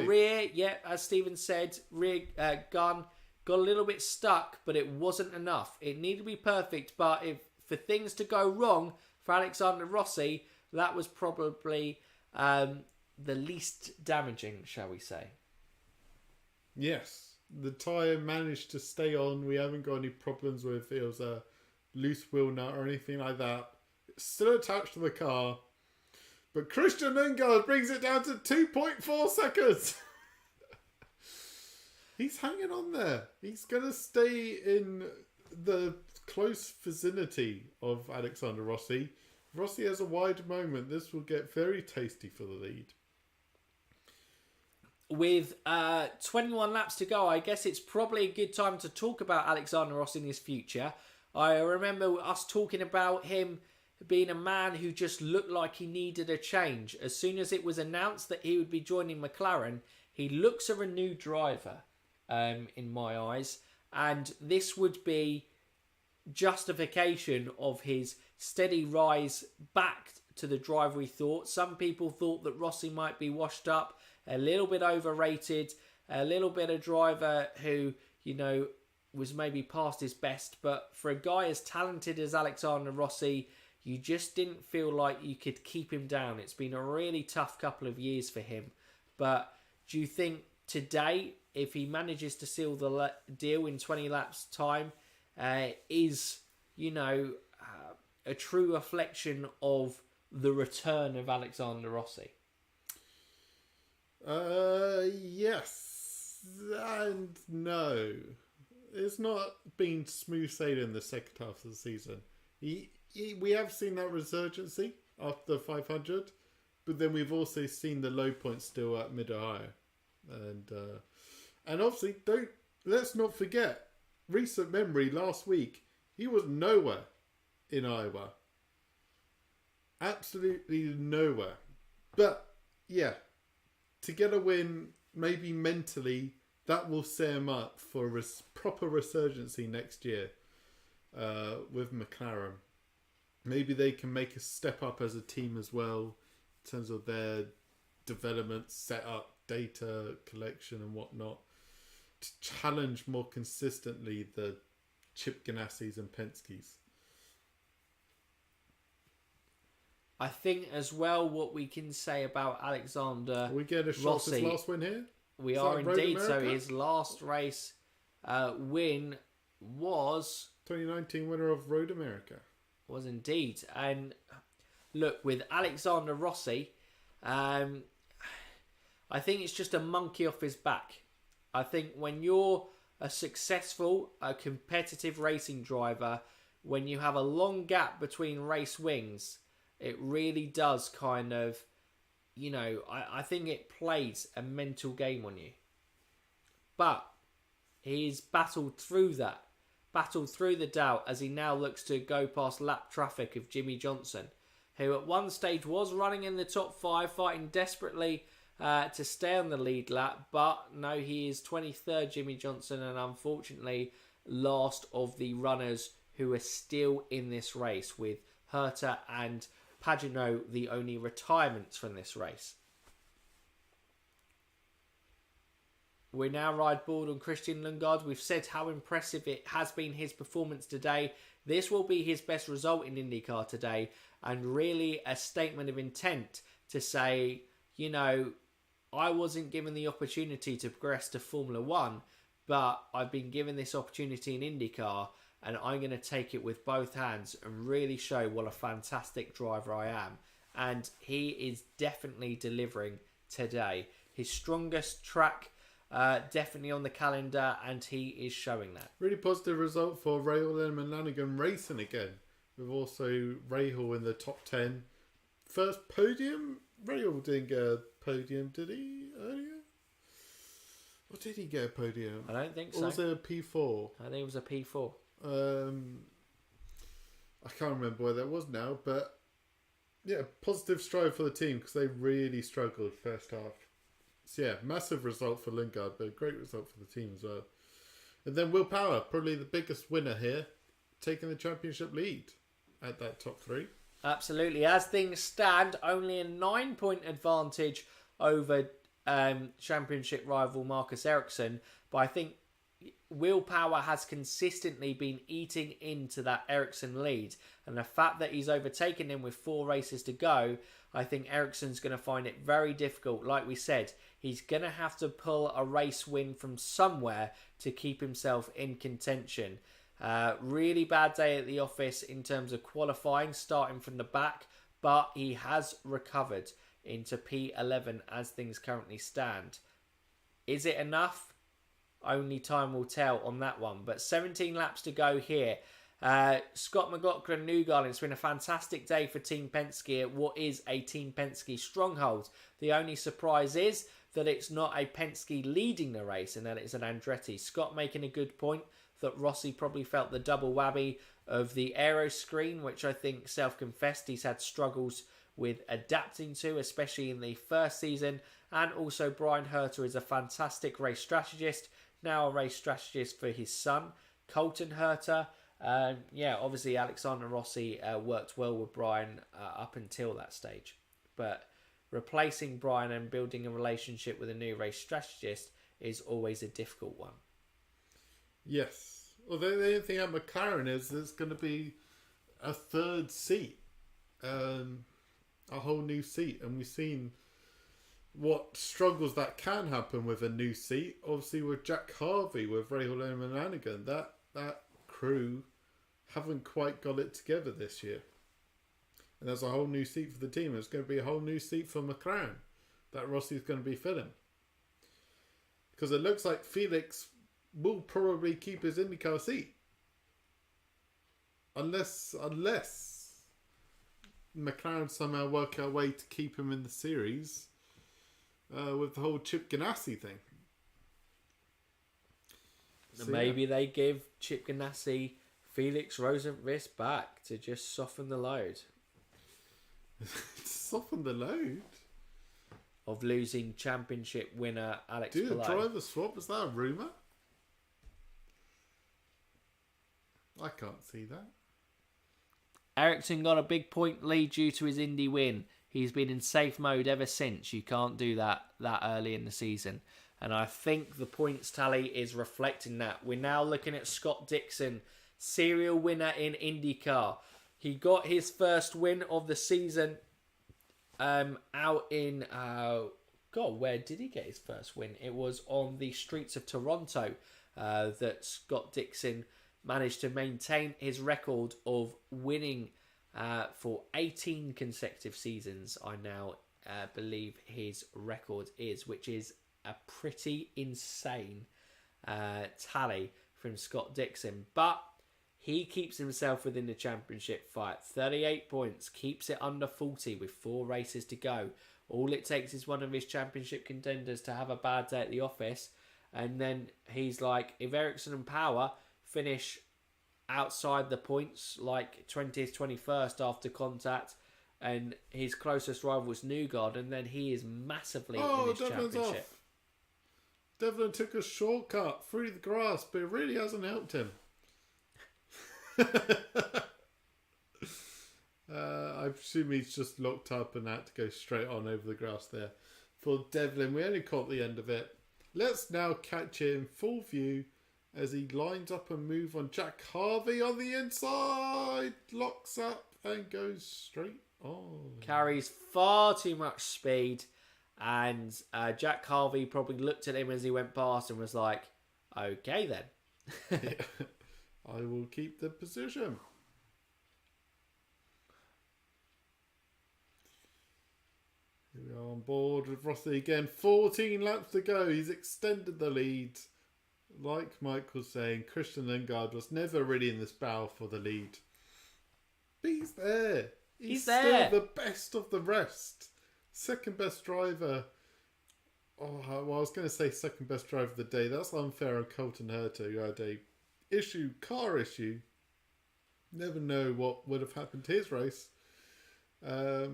rear, yeah, as Stephen said, rear gun got a little bit stuck, but it wasn't enough. It needed to be perfect, but for things to go wrong for Alexander Rossi, that was probably the least damaging, shall we say. Yes. The tyre managed to stay on. We haven't got any problems with it was a loose wheel nut or anything like that. It's still attached to the car. But Christian Lingard brings it down to 2.4 seconds. He's hanging on there. He's going to stay in the close vicinity of Alexander Rossi. If Rossi has a wide moment, this will get very tasty for the lead. With 21 laps to go, I guess it's probably a good time to talk about Alexander Rossi in his future. I remember us talking about him being a man who just looked like he needed a change. As soon as it was announced that he would be joining McLaren, he looks a renewed driver in my eyes. And this would be justification of his steady rise back to the driver we thought. Some people thought that Rossi might be washed up, a little bit overrated, a little bit of driver who, you know, was maybe past his best. But for a guy as talented as Alexander Rossi, you just didn't feel like you could keep him down. It's been a really tough couple of years for him. But do you think today, if he manages to seal the deal in 20 laps time, is, you know, a true reflection of the return of Alexander Rossi? Yes and no. It's not been smooth sailing the second half of the season. We have seen that resurgency after 500, but then we've also seen the low points still at Mid-Ohio. And obviously, let's not forget, recent memory, last week, He was nowhere in Iowa. Absolutely nowhere. But, yeah, to get a win, maybe mentally, that will set him up for a proper resurgency next year with McLaren. Maybe they can make a step up as a team as well in terms of their development, setup, data collection and whatnot, to challenge more consistently the Chip Ganassis and Penske's. I think as well what we can say about Alexander Are we getting a shot at his last win here? We are indeed. So his last race win was 2019 winner of Road America. Was indeed. And look, with Alexander Rossi, I think it's just a monkey off his back. I think when you're a successful, competitive racing driver, when you have a long gap between race wins, it really does kind of, you know, I think it plays a mental game on you. But he's battled through that. Battled through the doubt as he now looks to go past lap traffic of Jimmy Johnson, who at one stage was running in the top 5, fighting desperately to stay on the lead lap. But no, he is 23rd, Jimmy Johnson, and unfortunately last of the runners who are still in this race, with Herta and Pagenaud the only retirements from this race. We now ride board on Christian Lingard. We've said how impressive it has been, his performance today. This will be his best result in IndyCar today, and really a statement of intent to say, you know, I wasn't given the opportunity to progress to Formula 1, but I've been given this opportunity in IndyCar, and I'm going to take it with both hands and really show what a fantastic driver I am. And he is definitely delivering today. His strongest track definitely on the calendar, and he is showing that. Really positive result for Rahal and Lanigan Racing again. With also Rahal in the top 10. First podium? Rahal didn't get a podium, did he, earlier? Or did he get a podium? I don't think so. Or was it a P4? I think it was a P4. I can't remember where that was now, but yeah, positive stride for the team because they really struggled first half. So yeah, massive result for Lingard, but a great result for the team as well. And then Will Power, probably the biggest winner here, taking the championship lead at that top 3. Absolutely. As things stand, only a 9-point advantage over championship rival Marcus Erickson. But I think Will Power has consistently been eating into that Erickson lead. And the fact that he's overtaken him with 4 races to go, I think Erickson's going to find it very difficult. Like we said, he's going to have to pull a race win from somewhere to keep himself in contention. Really bad day at the office in terms of qualifying, starting from the back, but he has recovered into P11 as things currently stand. Is it enough? Only time will tell on that one. But 17 laps to go here. Scott McLaughlin, Newgarden. It's been a fantastic day for Team Penske at what is a Team Penske stronghold. The only surprise is that it's not a Penske leading the race and that it's an Andretti. Scott making a good point that Rossi probably felt the double whammy of the aero screen, which I think self-confessed he's had struggles with adapting to, especially in the first season. And also Brian Herta is a fantastic race strategist, now a race strategist for his son, Colton Herta. Yeah, obviously Alexander Rossi worked well with Brian up until that stage. But replacing Brian and building a relationship with a new race strategist is always a difficult one. Yes. Well, the only thing at McLaren is there's going to be a third seat. A whole new seat. And we've seen what struggles that can happen with a new seat. Obviously with Jack Harvey, with Rahal and Lanigan, that crew haven't quite got it together this year. And there's a whole new seat for the team. There's going to be a whole new seat for McLaren that Rossi's going to be filling. Because it looks like Felix will probably keep his IndyCar seat. Unless McLaren somehow work out a way to keep him in the series with the whole Chip Ganassi thing. So maybe they give Chip Ganassi Felix Rosenqvist back to just soften the load. Soften the load? Of losing championship winner Alex Do Palou. a driver swap? Is that a rumour? I can't see that. Erickson got a big point lead due to his Indy win. He's been in safe mode ever since. You can't do that early in the season. And I think the points tally is reflecting that. We're now looking at Scott Dixon, serial winner in IndyCar. He got his first win of the season out in... where did he get his first win? It was on the streets of Toronto that Scott Dixon managed to maintain his record of winning for 18 consecutive seasons. I now believe his record is, which is a pretty insane tally from Scott Dixon. But he keeps himself within the championship fight. 38 points, keeps it under 40 with 4 races to go. All it takes is one of his championship contenders to have a bad day at the office. And then he's like, if Erickson and Power finish outside the points, like 20th, 21st after contact, and his closest rival is Lingard, and then he is massively in his Devlin's championship. off. Devlin took a shortcut through the grass, but it really hasn't helped him. I presume he's just locked up and had to go straight on over the grass there. For Devlin, we only caught the end of it. Let's now catch him full view as he lines up a move on Jack Harvey on the inside. Locks up and goes straight on. Carries far too much speed, and Jack Harvey probably looked at him as he went past and was like, okay then. Yeah. I will keep the position. Here we are on board with Rossi again. 14 laps to go. He's extended the lead. Like Mike was saying, Christian Lingard was never really in this battle for the lead. But he's there. He's there. Still the best of the rest. Second best driver. Oh, well, I was going to say second best driver of the day. That's unfair on Colton Herta, who had a car issue. Never know what would have happened to his race. But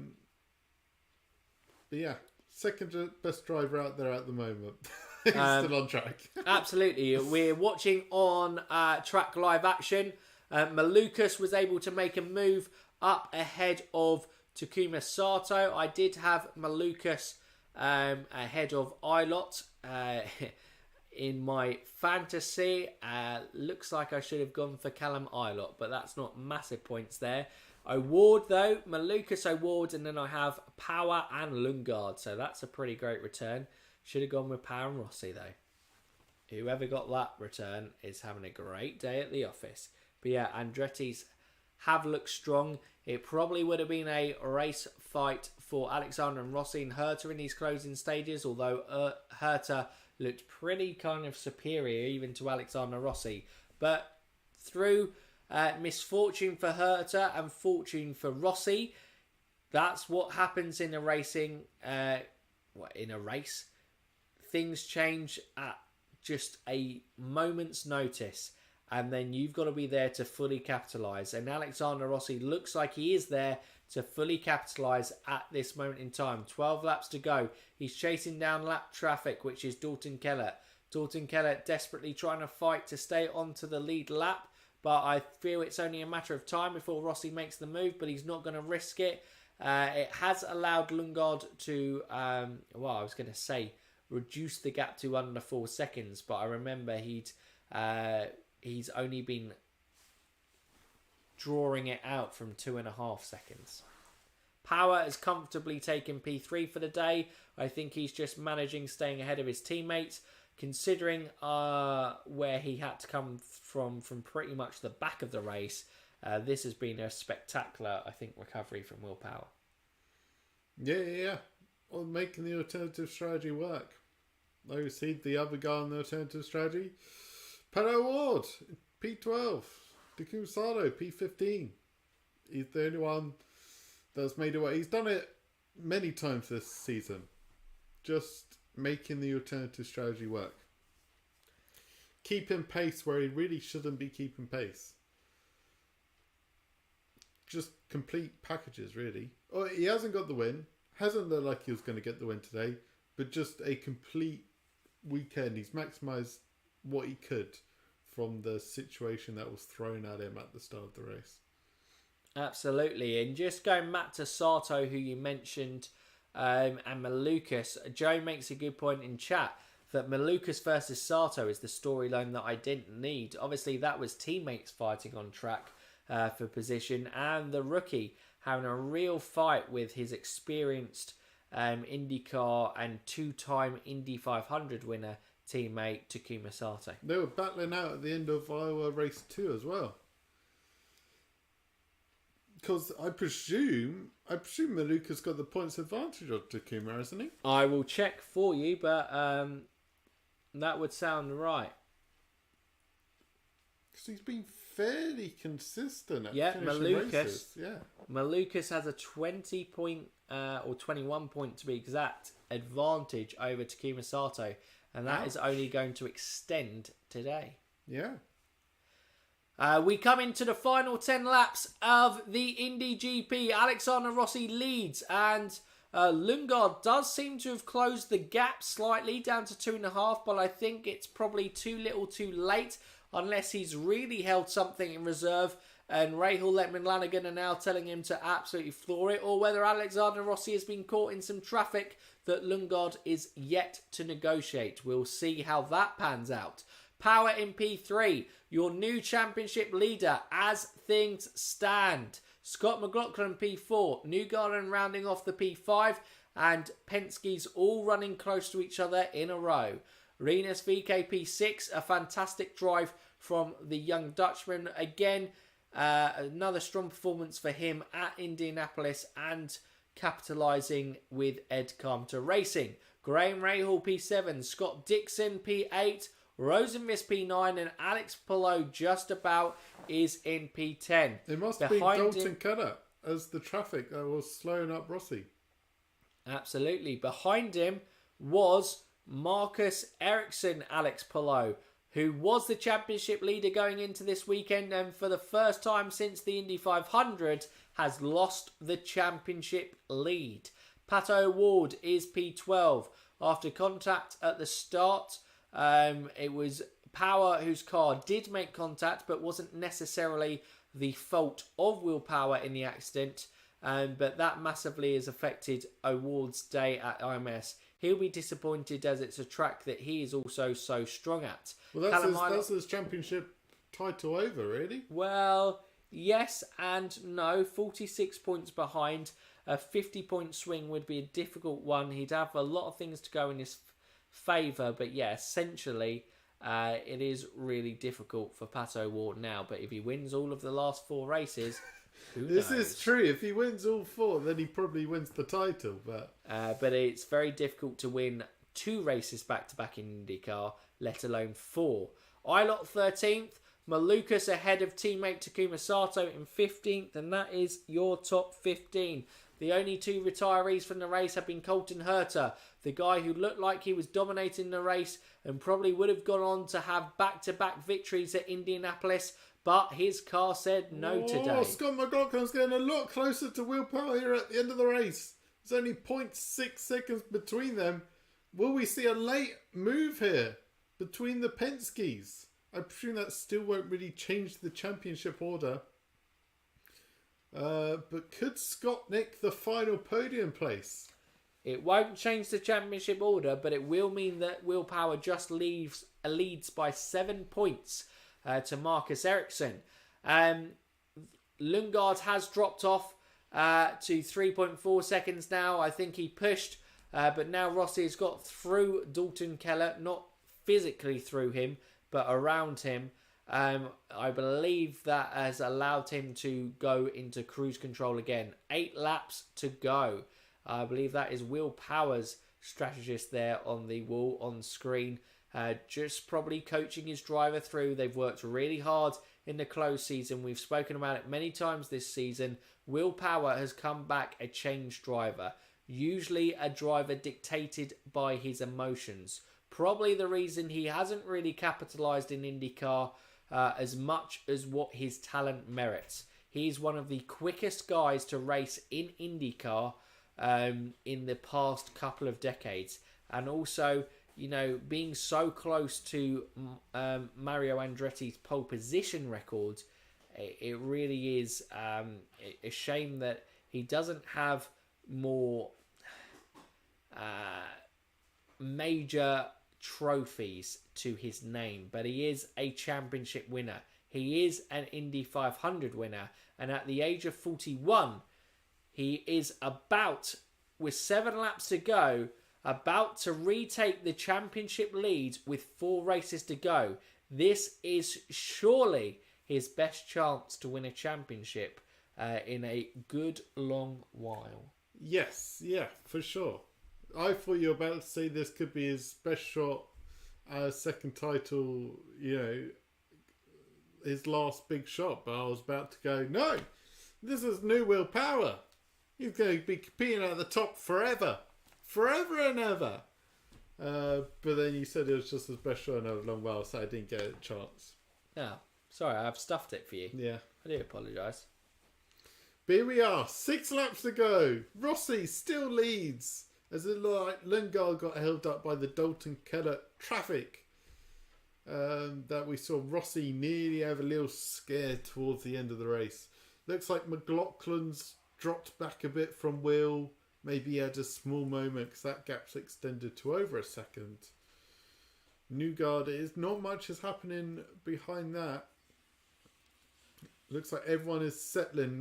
yeah, second best driver out there at the moment. He's still on track. Absolutely. We're watching on track live action. Malukas was able to make a move up ahead of Takuma Sato. I did have Malukas ahead of Ilott in my fantasy. Looks like I should have gone for Callum Ilott, but that's not massive points there. Award though, Malukas Award, and then I have Power and Lingard, so that's a pretty great return. Should have gone with Power and Rossi though. Whoever got that return is having a great day at the office. But yeah, Andretti's have looked strong. It probably would have been a race fight for Alexander and Rossi and Herta in these closing stages, although Herta looked pretty kind of superior even to Alexander Rossi. But through misfortune for Herta and fortune for Rossi, that's what happens in a racing. In a race, things change at just a moment's notice, and then you've got to be there to fully capitalise. And Alexander Rossi looks like he is there to fully capitalise at this moment in time. 12 laps to go. He's chasing down lap traffic, which is Dalton Kellett. Dalton Kellett desperately trying to fight to stay onto the lead lap, but I feel it's only a matter of time before Rossi makes the move, but he's not going to risk it. It has allowed Lingard to, reduce the gap to under 4 seconds, but I remember he's only been drawing it out from 2.5 seconds. Power has comfortably taken P3 for the day. I think he's just managing staying ahead of his teammates, considering where he had to come from pretty much the back of the race. This has been a spectacular, I think, recovery from Will Power. Yeah. Well, making the alternative strategy work. Like we see the other guy on the alternative strategy. Pato Ward, P12. Takuma Sato, P15. He's the only one that's made it work. He's done it many times this season. Just making the alternative strategy work. Keeping pace where he really shouldn't be keeping pace. just complete packages, really. Oh, he hasn't got the win. Hasn't looked like he was going to get the win today, but just a complete weekend. He's maximised what he could from the situation that was thrown at him at the start of the race. Absolutely. And just going back to Sato, who you mentioned, and Malukas, Joe makes a good point in chat that Malukas versus Sato is the storyline that I didn't need. Obviously, that was teammates fighting on track for position, and the rookie having a real fight with his experienced IndyCar and two-time Indy 500 winner teammate Takuma Sato. They were battling out at the end of Iowa race 2 as well. Because I presume Maluka's got the points advantage of Takuma, hasn't he? I will check for you, but that would sound right. Because he's been fairly consistent at finishing Malukas. races. Yeah, Malukas has a 20 point or 21 point to be exact advantage over Takuma Sato, and that is only going to extend today. Yeah. We come into the final 10 laps of the Indy GP. Alexander Rossi leads, and Lingard does seem to have closed the gap slightly down to 2.5, but I think it's probably too little too late unless he's really held something in reserve and Rahal Letman-Lanigan are now telling him to absolutely floor it, or whether Alexander Rossi has been caught in some traffic that Lingard is yet to negotiate. We'll see how that pans out. Power in P3, your new championship leader as things stand. Scott McLaughlin P4, Newgarden rounding off the P5, and Penske's all running close to each other in a row. Rinus VK P6, a fantastic drive from the young Dutchman. Again, another strong performance for him at Indianapolis and capitalising with Ed Carpenter Racing. Graham Rahal P7, Scott Dixon P8, Rosenvis P9, and Alex Palou just about is in P10. It must be Dalton Cutter as the traffic that was slowing up Rossi. Absolutely. Behind him was Marcus Erickson, Alex Palou, who was the championship leader going into this weekend and for the first time since the Indy 500 has lost the championship lead. Pato Ward is P12. After contact at the start, it was Power whose car did make contact but wasn't necessarily the fault of Will Power in the accident, but that massively has affected O'Ward's day at IMS. He'll be disappointed as it's a track that he is also so strong at. Well, that's his championship title over, really. Well, yes and no. 46 points behind. A 50-point swing would be a difficult one. He'd have a lot of things to go in his favour, but yeah, essentially it is really difficult for Pato Ward now. But if he wins all of the last 4 races, this is true. If he wins all 4, then he probably wins the title. But it's very difficult to win 2 races back-to-back in IndyCar, let alone 4. Ilott 13th, Malukas ahead of teammate Takuma Sato in 15th, and that is your top 15. The only 2 retirees from the race have been Colton Herter, the guy who looked like he was dominating the race and probably would have gone on to have back-to-back victories at Indianapolis, but his car said no today. Scott McLaughlin's getting a lot closer to Will Power here at the end of the race. There's only 0.6 seconds between them. Will we see a late move here between the Penskes? I presume that still won't really change the championship order. But could Scott nick the final podium place? It won't change the championship order, but it will mean that Will Power just leads by 7 points to Marcus Erickson. Lingard has dropped off to 3.4 seconds now. I think he pushed, but now Rossi has got through Dalton Keller, not physically through him, but around him. I believe that has allowed him to go into cruise control again. 8 laps to go. I believe that is Will Power's strategist there on the wall on screen. Just probably coaching his driver through. They've worked really hard in the close season. We've spoken about it many times this season. Will Power has come back a changed driver. Usually a driver dictated by his emotions. Probably the reason he hasn't really capitalised in IndyCar as much as what his talent merits. He's one of the quickest guys to race in IndyCar in the past couple of decades. And also, you know, being so close to Mario Andretti's pole position record, it really is a shame that he doesn't have more major trophies to his name, but he is a championship winner. He is an Indy 500 winner, and at the age of 41, he is about, with 7 laps to go, about to retake the championship lead with 4 races to go. This is surely his best chance to win a championship in a good long while. Yes, yeah, for sure. I thought you were about to say this could be his best shot, second title, you know, his last big shot, but I was about to go, no, this is new Will Power. He's going to be competing at the top forever and ever. But then you said it was just his best shot in a long while, so I didn't get a chance. No, sorry, I've stuffed it for you. Yeah. I do apologise. But here we are, 6 laps to go. Rossi still leads as it looked like Lingard got held up by the Dalton Kellett traffic. That we saw Rossi nearly have a little scare towards the end of the race. Looks like McLaughlin's dropped back a bit from Will. Maybe he had a small moment because that gap's extended to over a second. Lingard is not much is happening behind that. Looks like everyone is settling.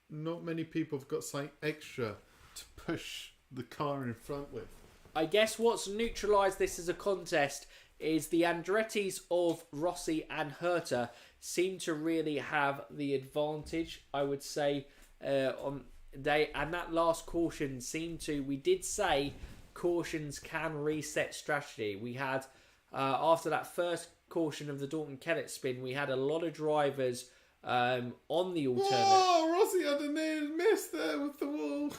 Not many people have got something extra to push the car in front with. I guess what's neutralised this as a contest is the Andrettis of Rossi and Herta seem to really have the advantage, I would say, on day. And that last caution seemed to, we did say cautions can reset strategy. We had, after that first caution of the Dalton Kellett spin, we had a lot of drivers on the alternate. Oh, Rossi had a near miss there with the wall.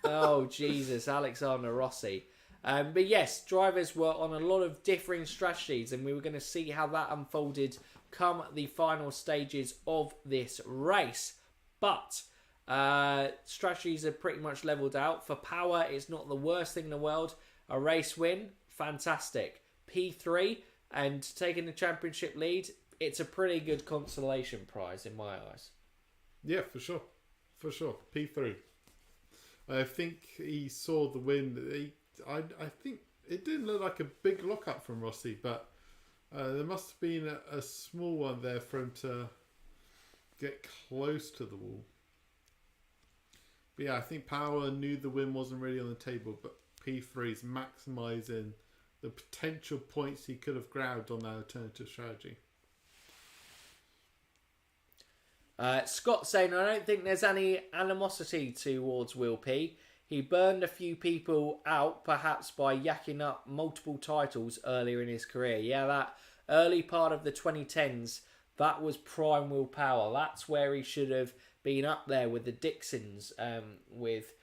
Oh, Jesus, Alexander Rossi. But yes, drivers were on a lot of differing strategies, and we were going to see how that unfolded come the final stages of this race. But strategies are pretty much leveled out. For Power, it's not the worst thing in the world. A race win, fantastic. P3 and taking the championship lead, it's a pretty good consolation prize in my eyes. Yeah, for sure. For sure. P3. I think he saw the win. I think it didn't look like a big lockup from Rossi, but there must have been a small one there for him to get close to the wall. But yeah, I think Power knew the win wasn't really on the table, but P3 is maximising the potential points he could have grabbed on that alternative strategy. Scott saying, I don't think there's any animosity towards Will P. He burned a few people out, perhaps by yakking up multiple titles earlier in his career. Yeah, that early part of the 2010s, that was prime Will Power. That's where he should have been up there with the Dixons, with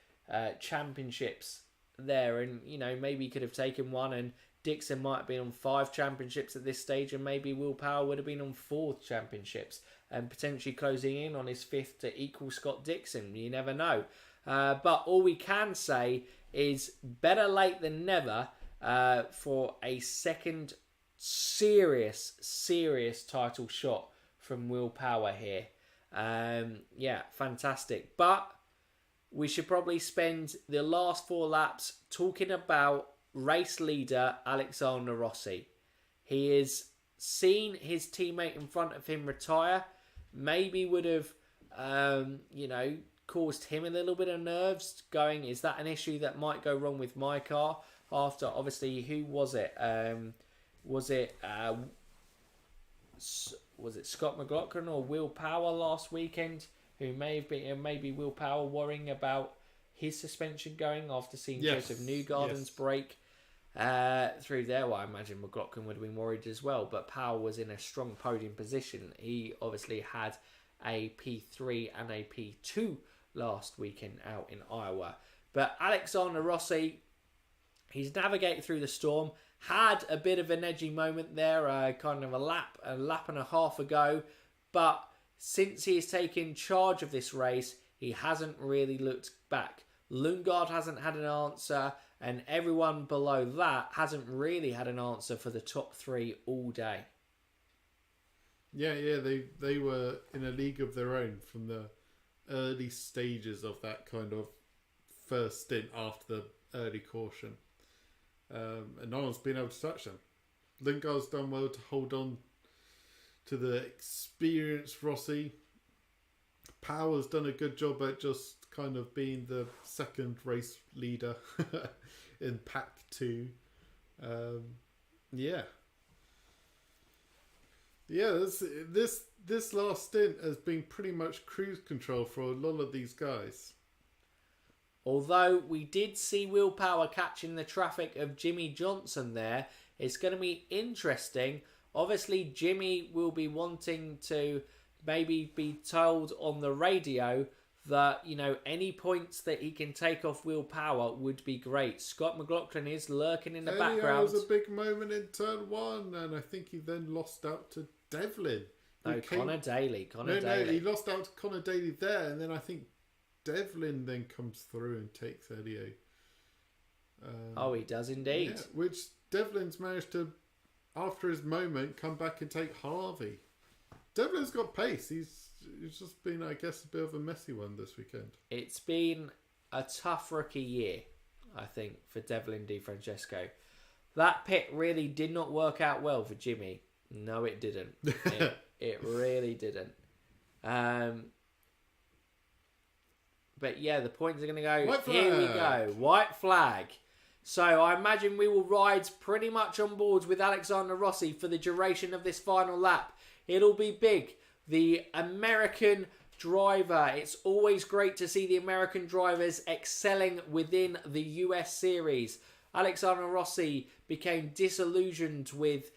championships there. And, you know, maybe he could have taken one, and Dixon might have been on 5 championships at this stage, and maybe Will Power would have been on 4 championships, and potentially closing in on his 5th to equal Scott Dixon. You never know. But all we can say is better late than never for a second serious title shot from Will Power here. Yeah, fantastic. But we should probably spend the last 4 laps talking about race leader Alexander Rossi. He has seen his teammate in front of him retire. Maybe would have, caused him a little bit of nerves going, is that an issue that might go wrong with my car? After, obviously, who was it? Was it Scott McLaughlin or Will Power last weekend? Who may have been, maybe Will Power worrying about his suspension going after seeing Joseph Newgarden's break through there. Well, I imagine McLaughlin would have been worried as well, but Power was in a strong podium position. He obviously had a P3 and a P2 last weekend out in Iowa. But Alexander Rossi, he's navigated through the storm, had a bit of an edgy moment there, kind of a lap and a half ago, but since he has taken charge of this race, he hasn't really looked back. Lingard hasn't had an answer, and everyone below that hasn't really had an answer for the top 3 all day. Yeah, they were in a league of their own from the early stages of that kind of first stint after the early caution. And no one's been able to touch them. Lingard's done well to hold on to the experienced Rossi. Power's done a good job at just kind of being the second race leader in pack 2. Yeah, this last stint has been pretty much cruise control for a lot of these guys. Although we did see Will Power catching the traffic of Jimmy Johnson there, it's going to be interesting. Obviously, Jimmy will be wanting to maybe be told on the radio that, you know, any points that he can take off Will Power would be great. Scott McLaughlin is lurking in the background. There was a big moment in turn 1, and I think he then lost out to Devlin. No, Conor Daly. No, he lost out to Conor Daly there, and then I think Devlin then comes through and takes Elio. He does indeed. Yeah, which Devlin's managed to, after his moment, come back and take Harvey. Devlin's got pace. He's just been, I guess, a bit of a messy one this weekend. It's been a tough rookie year, I think, for Devlin Di Francesco. That pit really did not work out well for Jimmy. No, it didn't. It really didn't. But yeah, the points are going to go. White flag. Here we go. White flag. So I imagine we will ride pretty much on board with Alexander Rossi for the duration of this final lap. It'll be big. The American driver. It's always great to see the American drivers excelling within the US series. Alexander Rossi became disillusioned with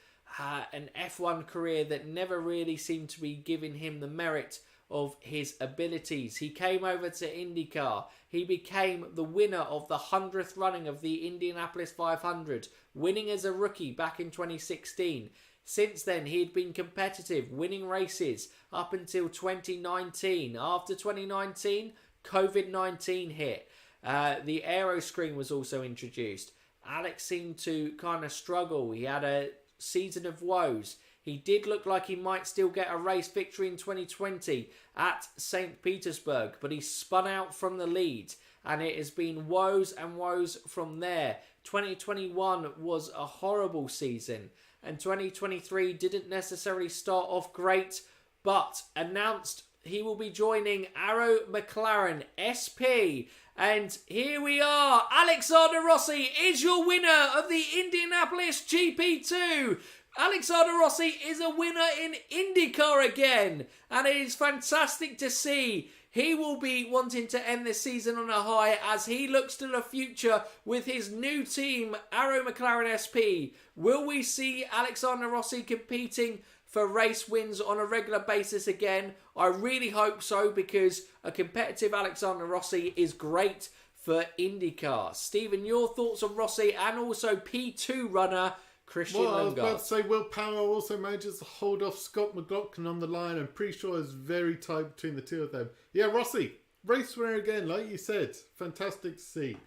an F1 career that never really seemed to be giving him the merit of his abilities. He came over to IndyCar. He became the winner of the 100th running of the Indianapolis 500, winning as a rookie back in 2016. Since then, he had been competitive, winning races up until 2019. After 2019, COVID-19 hit. The aero screen was also introduced. Alex seemed to kind of struggle. He had a season of woes. He did look like he might still get a race victory in 2020 at St. Petersburg, but he spun out from the lead, and it has been woes and woes from there. 2021 was a horrible season, and 2023 didn't necessarily start off great, but announced he will be joining Arrow McLaren SP. And here we are. Alexander Rossi is your winner of the Indianapolis GP2. Alexander Rossi is a winner in IndyCar again. And it is fantastic to see. He will be wanting to end this season on a high as he looks to the future with his new team, Arrow McLaren SP. Will we see Alexander Rossi competing for race wins on a regular basis again? I really hope so, because a competitive Alexander Rossi is great for IndyCar. Stephen, your thoughts on Rossi and also P2 runner Christian Lingard? I was about to say, Will Power also manages to hold off Scott McLaughlin on the line. I'm pretty sure it's very tight between the two of them. Yeah, Rossi, race winner again, like you said. Fantastic to see.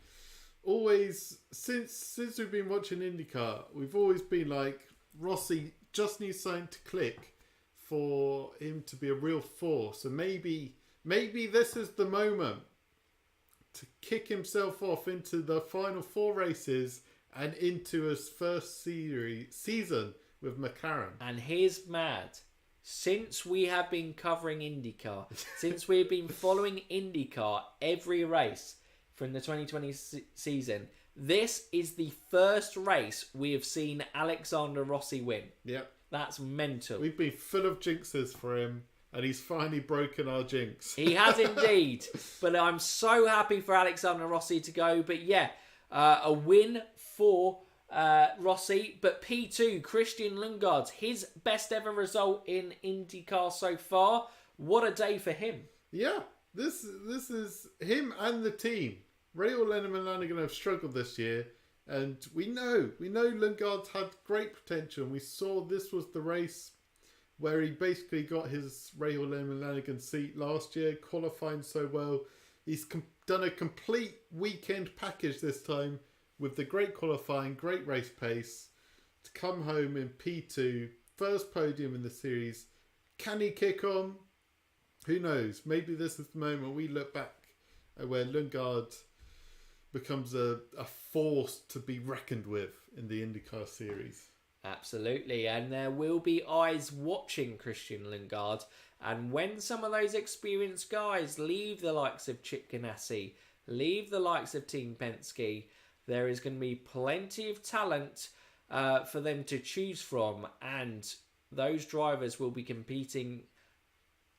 Always, since we've been watching IndyCar, we've always been like, Rossi just needs something to click for him to be a real force. And maybe this is the moment to kick himself off into the final 4 races and into his first season with McLaren. And here's mad. Since we have been covering IndyCar, since we've been following IndyCar every race from the 2020 season, this is the first race we have seen Alexander Rossi win. Yep. That's mental. We've been full of jinxes for him, and he's finally broken our jinx. He has indeed. But I'm so happy for Alexander Rossi to go. But yeah, a win for Rossi. But P2, Christian Lingard, his best ever result in IndyCar so far. What a day for him. Yeah, this is him and the team. Rayo Lennon and Milan are going to have struggled this year. And we know Lingard's had great potential. We saw this was the race where he basically got his Rahal Lanigan seat last year, qualifying so well. He's done a complete weekend package this time with the great qualifying, great race pace to come home in P2, first podium in the series. Can he kick on? Who knows? Maybe this is the moment we look back at where Lingard becomes a force to be reckoned with in the IndyCar series. Absolutely, and there will be eyes watching Christian Lingard. And when some of those experienced guys leave the likes of Chip Ganassi, leave the likes of Team Penske, there is going to be plenty of talent for them to choose from. And those drivers will be competing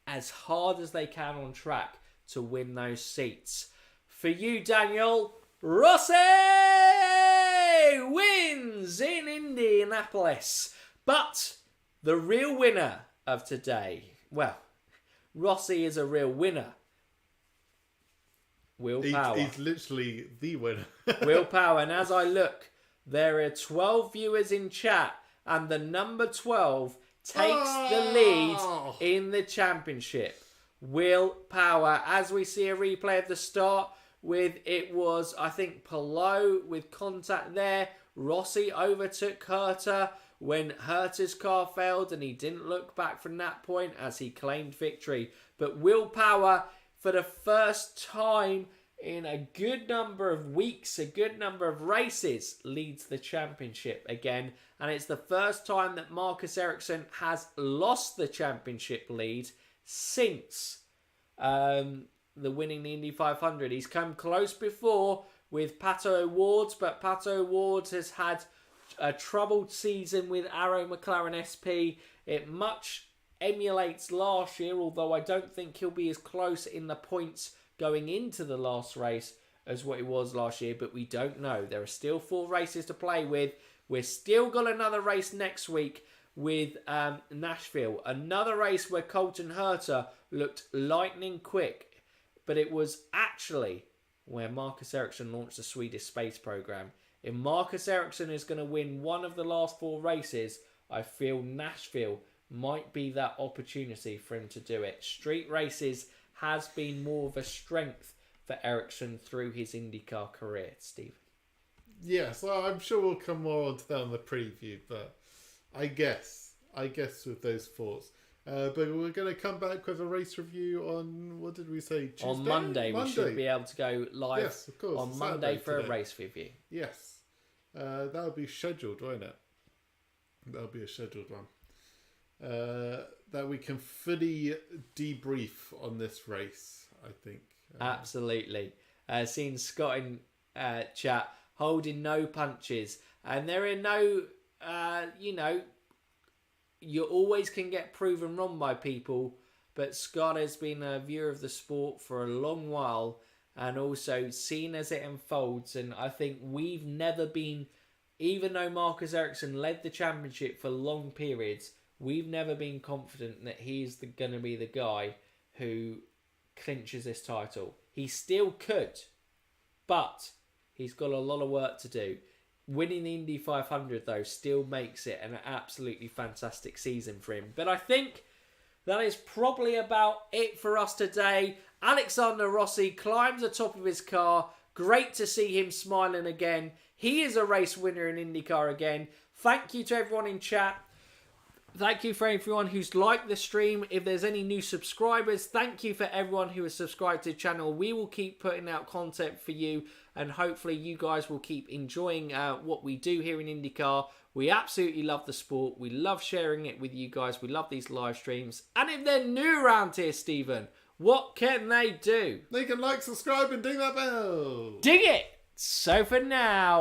as hard as they can on track to win those seats. For you, Daniel, Rossi wins in Indianapolis. But the real winner of today, well, Rossi is a real winner. Will Power. He's literally the winner. Will Power. And as I look, there are 12 viewers in chat, and the number 12 takes the lead in the championship. Will Power. As we see a replay of the start, it was, I think, Palou with contact there. Rossi overtook Herta when Herta's car failed, and he didn't look back from that point as he claimed victory. But Will Power, for the first time in a good number of weeks, a good number of races, leads the championship again. And it's the first time that Marcus Erickson has lost the championship lead since the winning the Indy 500. He's come close before with Pato O'Ward, but Pato O'Ward has had a troubled season with Arrow McLaren SP. It much emulates last year, although I don't think he'll be as close in the points going into the last race as what he was last year, but we don't know. There are still 4 races to play with. We're still got another race next week with Nashville. Another race where Colton Herta looked lightning quick, but it was actually where Marcus Ericsson launched the Swedish space program. If Marcus Ericsson is going to win one of the last 4 races, I feel Nashville might be that opportunity for him to do it. Street races has been more of a strength for Ericsson through his IndyCar career, Stephen. Yes, well, I'm sure we'll come more onto that in the preview, but I guess with those thoughts. But we're going to come back with a race review on, what did we say, Tuesday? On Monday. We should be able to go live, yes, of course, on Monday for a race review. Yes. That'll be scheduled, won't it? That'll be a scheduled one. That we can fully debrief on this race, I think. Absolutely. Seeing Scott in chat holding no punches. And there are no, you always can get proven wrong by people, but Scott has been a viewer of the sport for a long while and also seen as it unfolds. And I think we've never been, even though Marcus Ericsson led the championship for long periods, we've never been confident that he's going to be the guy who clinches this title. He still could, but he's got a lot of work to do. Winning the Indy 500, though, still makes it an absolutely fantastic season for him. But I think that is probably about it for us today. Alexander Rossi climbs the top of his car. Great to see him smiling again. He is a race winner in IndyCar again. Thank you to everyone in chat. Thank you for everyone who's liked the stream. If there's any new subscribers, thank you for everyone who has subscribed to the channel. We will keep putting out content for you, and hopefully you guys will keep enjoying what we do here in IndyCar. We absolutely love the sport. We love sharing it with you guys. We love these live streams. And if they're new around here, Stephen, what can they do? They can like, subscribe, and ding that bell. Dig it! So for now...